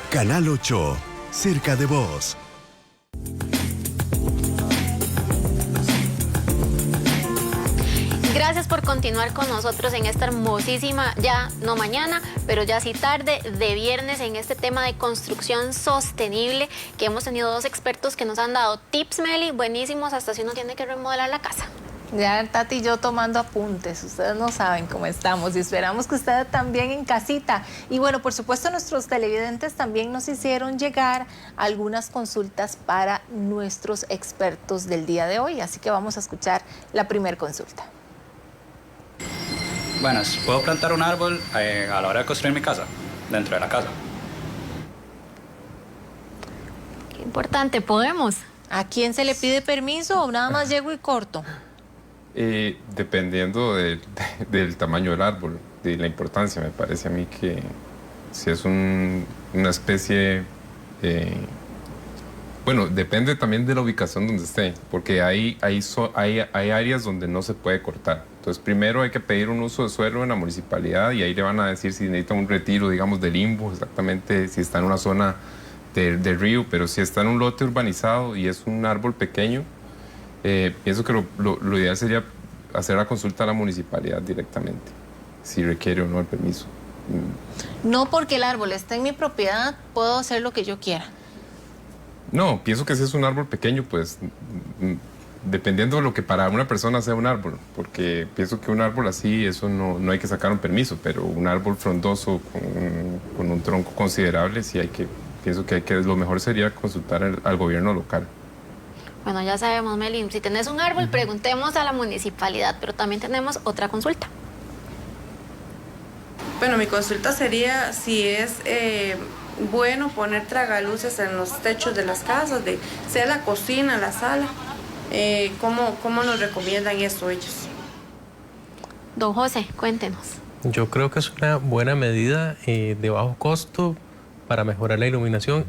Canal 8, cerca de vos. Gracias por continuar con nosotros en esta hermosísima, ya no mañana, pero ya sí tarde de viernes en este tema de construcción sostenible, que hemos tenido dos expertos que nos han dado tips, Meli, buenísimos, hasta si uno tiene que remodelar la casa. Ya Tati y yo tomando apuntes, ustedes no saben cómo estamos y esperamos que ustedes también en casita. Y bueno, por supuesto nuestros televidentes también nos hicieron llegar algunas consultas para nuestros expertos del día de hoy, así que vamos a escuchar la primera consulta. Buenas, ¿puedo plantar un árbol a la hora de construir mi casa, dentro de la casa? Qué importante, ¿podemos? ¿A quién se le pide permiso o nada más llego y corto? Dependiendo del tamaño del árbol, de la importancia, me parece a mí que si es una especie... bueno, depende también de la ubicación donde esté, porque hay áreas donde no se puede cortar. Entonces, primero hay que pedir un uso de suelo en la municipalidad y ahí le van a decir si necesita un retiro, digamos, de limbo, exactamente si está en una zona de río, pero si está en un lote urbanizado y es un árbol pequeño, pienso que lo ideal sería hacer la consulta a la municipalidad directamente, si requiere o no el permiso. No porque el árbol está en mi propiedad, puedo hacer lo que yo quiera. No, pienso que si es un árbol pequeño, pues dependiendo de lo que para una persona sea un árbol, porque pienso que un árbol así, eso no hay que sacar un permiso, pero un árbol frondoso con un tronco considerable, sí pienso que lo mejor sería consultar al gobierno local. Bueno, ya sabemos, Meli, si tenés un árbol, preguntemos a la municipalidad, pero también tenemos otra consulta. Bueno, mi consulta sería si es bueno poner tragaluces en los techos de las casas, sea la cocina, la sala. ¿Cómo nos recomiendan eso ellos? Don José, cuéntenos. Yo creo que es una buena medida de bajo costo para mejorar la iluminación.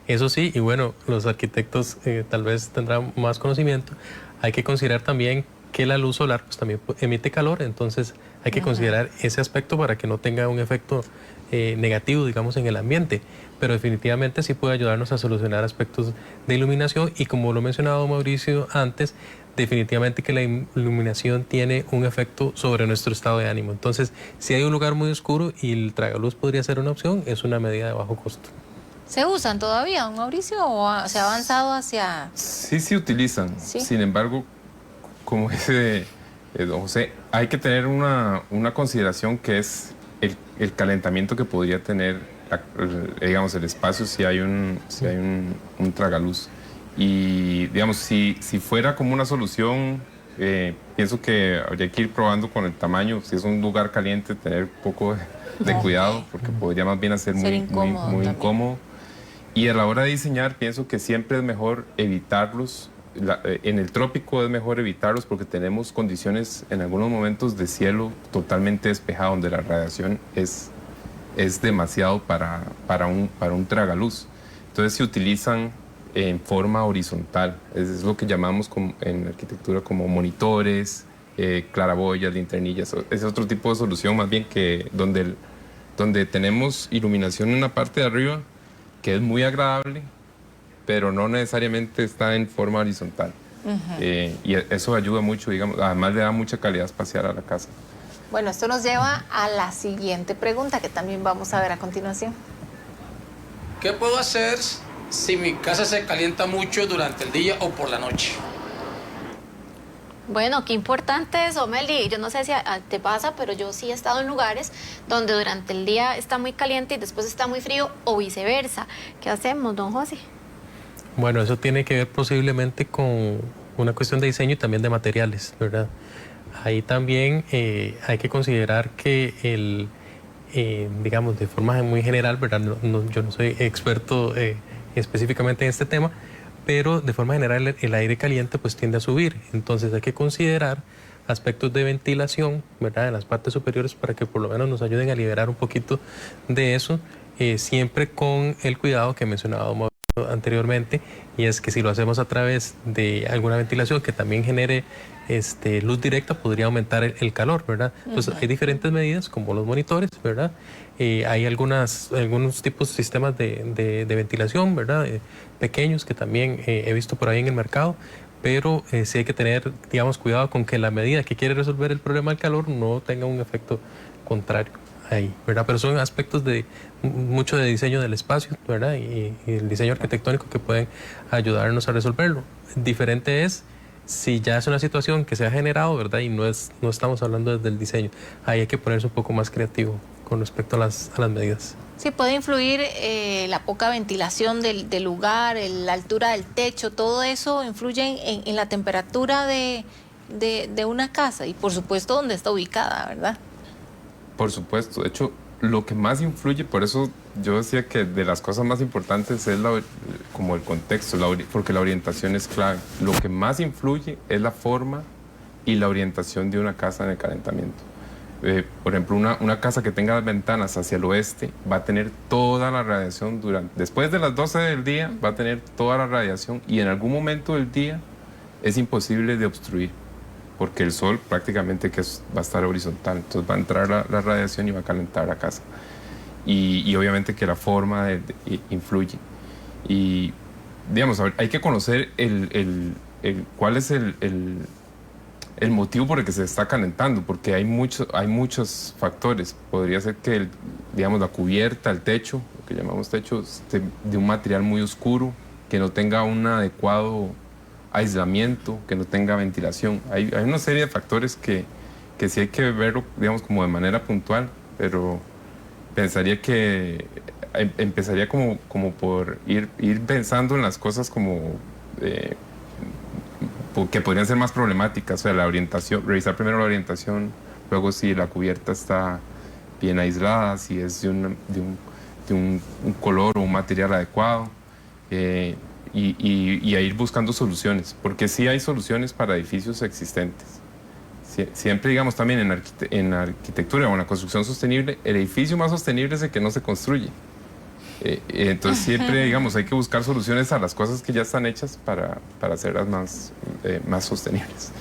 Eso sí, y bueno, los arquitectos tal vez tendrán más conocimiento. Hay que considerar también que la luz solar pues, también emite calor, entonces hay que considerar ese aspecto para que no tenga un efecto negativo, digamos, en el ambiente. Pero definitivamente sí puede ayudarnos a solucionar aspectos de iluminación y como lo ha mencionado Mauricio antes, definitivamente que la iluminación tiene un efecto sobre nuestro estado de ánimo. Entonces, si hay un lugar muy oscuro y el tragaluz podría ser una opción, es una medida de bajo costo. ¿Se usan todavía, don Mauricio, o se ha avanzado hacia...? Sí, se utilizan. ¿Sí? Sin embargo, como dice don José, hay que tener una consideración que es el calentamiento que podría tener, digamos, el espacio si hay un tragaluz. Y, digamos, si fuera como una solución, pienso que habría que ir probando con el tamaño. Si es un lugar caliente, tener un poco de cuidado, porque podría más bien hacer muy incómodo. Y a la hora de diseñar, pienso que siempre es mejor evitarlos. En el trópico es mejor evitarlos porque tenemos condiciones en algunos momentos de cielo totalmente despejado, donde la radiación es demasiado para un tragaluz. Entonces se utilizan en forma horizontal. Es lo que llamamos en arquitectura como monitores, claraboyas, linternillas. Es otro tipo de solución más bien que donde tenemos iluminación en la parte de arriba, que es muy agradable, pero no necesariamente está en forma horizontal. Y eso ayuda mucho, digamos, además le da mucha calidad espacial a la casa. Bueno, esto nos lleva a la siguiente pregunta que también vamos a ver a continuación. ¿Qué puedo hacer si mi casa se calienta mucho durante el día o por la noche? Bueno, qué importante eso, Meli. Yo no sé si te pasa, pero yo sí he estado en lugares donde durante el día está muy caliente y después está muy frío o viceversa. ¿Qué hacemos, don José? Bueno, eso tiene que ver posiblemente con una cuestión de diseño y también de materiales, ¿verdad? Ahí también hay que considerar que digamos, de forma muy general, ¿verdad? Yo no soy experto específicamente en este tema, pero de forma general el aire caliente pues tiende a subir. Entonces hay que considerar aspectos de ventilación, ¿verdad?, en las partes superiores para que por lo menos nos ayuden a liberar un poquito de eso, siempre con el cuidado que mencionábamos anteriormente, y es que si lo hacemos a través de alguna ventilación que también genere luz directa, podría aumentar el calor, ¿verdad? Entonces hay diferentes medidas como los monitores, ¿verdad? Hay algunos tipos de sistemas de ventilación, ¿verdad? Pequeños que también he visto por ahí en el mercado, pero sí hay que tener, digamos, cuidado con que la medida que quiere resolver el problema del calor no tenga un efecto contrario ahí, ¿verdad? Pero son aspectos de mucho de diseño del espacio, ¿verdad? Y el diseño arquitectónico que pueden ayudarnos a resolverlo. Diferente es si ya es una situación que se ha generado, ¿verdad? Y no estamos hablando desde el diseño. Ahí hay que ponerse un poco más creativo con respecto a las medidas. Sí, puede influir la poca ventilación del lugar, la altura del techo, todo eso influye en la temperatura de una casa y por supuesto donde está ubicada, ¿verdad? Por supuesto, de hecho, lo que más influye, por eso yo decía que de las cosas más importantes es como el contexto, porque la orientación es clave. Lo que más influye es la forma y la orientación de una casa en el calentamiento. Por ejemplo, una casa que tenga las ventanas hacia el oeste va a tener toda la radiación después de las 12 del día, va a tener toda la radiación y en algún momento del día es imposible de obstruir, porque el sol prácticamente va a estar horizontal, entonces va a entrar la radiación y va a calentar la casa. Y obviamente que la forma influye. Y, digamos, hay que conocer cuál es el motivo por el que se está calentando, porque hay muchos factores. Podría ser que, digamos, la cubierta, el techo, lo que llamamos techo, de un material muy oscuro, que no tenga un adecuado aislamiento, que no tenga ventilación. Hay una serie de factores que sí hay que verlo, digamos, como de manera puntual, pero pensaría que empezaría como por ir pensando en las cosas como que podrían ser más problemáticas, o sea, la orientación, revisar primero la orientación, luego si la cubierta está bien aislada, si es de un color o un material adecuado, y a ir buscando soluciones, porque sí hay soluciones para edificios existentes. Siempre, digamos, también en arquitectura o en la construcción sostenible, el edificio más sostenible es el que no se construye. Entonces siempre, digamos, hay que buscar soluciones a las cosas que ya están hechas para hacerlas más sostenibles.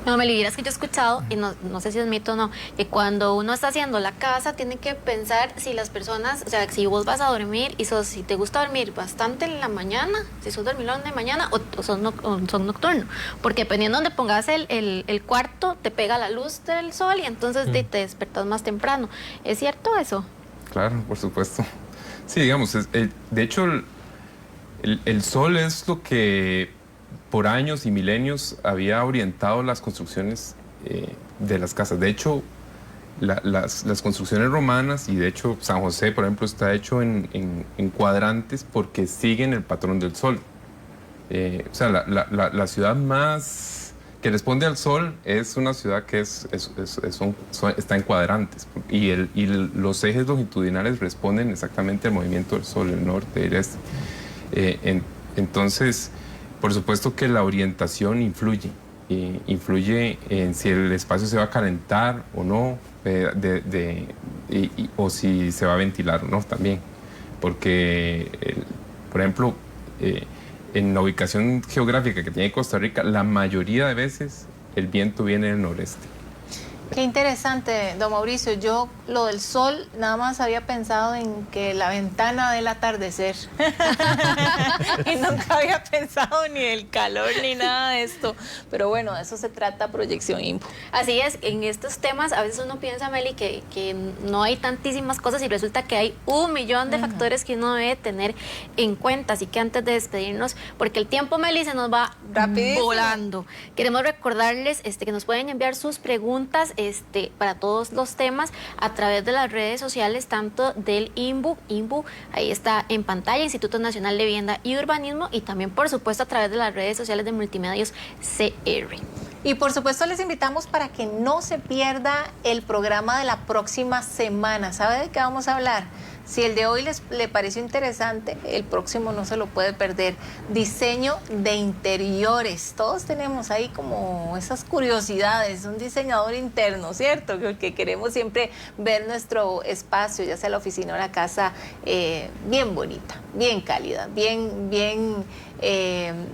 No, me vieras que yo he escuchado, y no sé si es mito o no, que cuando uno está haciendo la casa tiene que pensar si las personas, o sea, si vos vas a dormir y si te gusta dormir bastante en la mañana, si sos dormilón de mañana o son nocturno, porque dependiendo de donde pongas el cuarto, te pega la luz del sol y entonces te despertas más temprano. ¿Es cierto eso? Claro, por supuesto. Sí, digamos, de hecho el sol es lo que por años y milenios había orientado las construcciones de las casas. De hecho, las construcciones romanas, y de hecho San José, por ejemplo, está hecho en cuadrantes porque siguen el patrón del sol. O sea, la ciudad más que responde al sol es una ciudad que está en cuadrantes, y los ejes longitudinales responden exactamente al movimiento del sol, el norte y el este. Entonces, por supuesto que la orientación influye en si el espacio se va a calentar o no, o si se va a ventilar o no también. Porque, por ejemplo, en la ubicación geográfica que tiene Costa Rica, la mayoría de veces el viento viene del noreste. Qué interesante, don Mauricio. Yo lo del sol nada más había pensado en que la ventana del atardecer. Y nunca había pensado ni el calor ni nada de esto. Pero bueno, de eso se trata Proyección INBU. Así es, en estos temas a veces uno piensa, Meli, que no hay tantísimas cosas y resulta que hay 1.000.000 de factores que uno debe tener en cuenta. Así que antes de despedirnos, porque el tiempo, Meli, se nos va volando, queremos recordarles que nos pueden enviar sus preguntas para todos los temas a través de las redes sociales, tanto del INBU, ahí está en pantalla, Instituto Nacional de Vivienda y Urbanismo, y también, por supuesto, a través de las redes sociales de Multimedios CR. Y por supuesto les invitamos para que no se pierda el programa de la próxima semana. ¿Sabe de qué vamos a hablar? Si el de hoy le pareció interesante, el próximo no se lo puede perder. Diseño de interiores. Todos tenemos ahí como esas curiosidades, un diseñador interno, ¿cierto? Que queremos siempre ver nuestro espacio, ya sea la oficina o la casa, bien bonita, bien cálida, bien,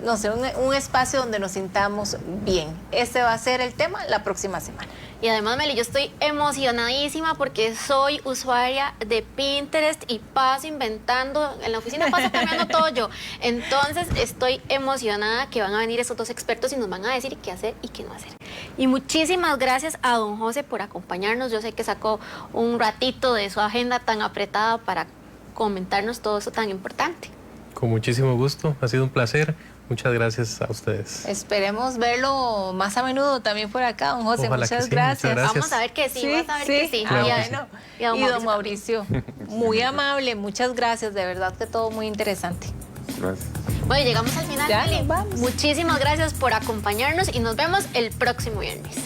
no sé, un espacio donde nos sintamos bien. Este va a ser el tema la próxima semana. Y además, Meli, yo estoy emocionadísima porque soy usuaria de Pinterest y paso inventando, en la oficina paso cambiando todo yo. Entonces estoy emocionada que van a venir esos dos expertos y nos van a decir qué hacer y qué no hacer. Y muchísimas gracias a don José por acompañarnos. Yo sé que sacó un ratito de su agenda tan apretada para comentarnos todo eso tan importante. Con muchísimo gusto, ha sido un placer. Muchas gracias a ustedes. Esperemos verlo más a menudo también por acá, don José. Muchas gracias. Vamos a ver que sí, vamos a ver que sí. Claro y don Mauricio, muy amable, muchas gracias, de verdad que todo muy interesante. Gracias. Bueno, llegamos al final, ya, Meli. vamos. Muchísimas gracias por acompañarnos y nos vemos el próximo viernes.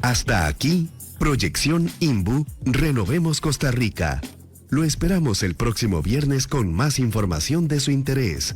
Hasta aquí, Proyección INBU, Renovemos Costa Rica. Lo esperamos el próximo viernes con más información de su interés.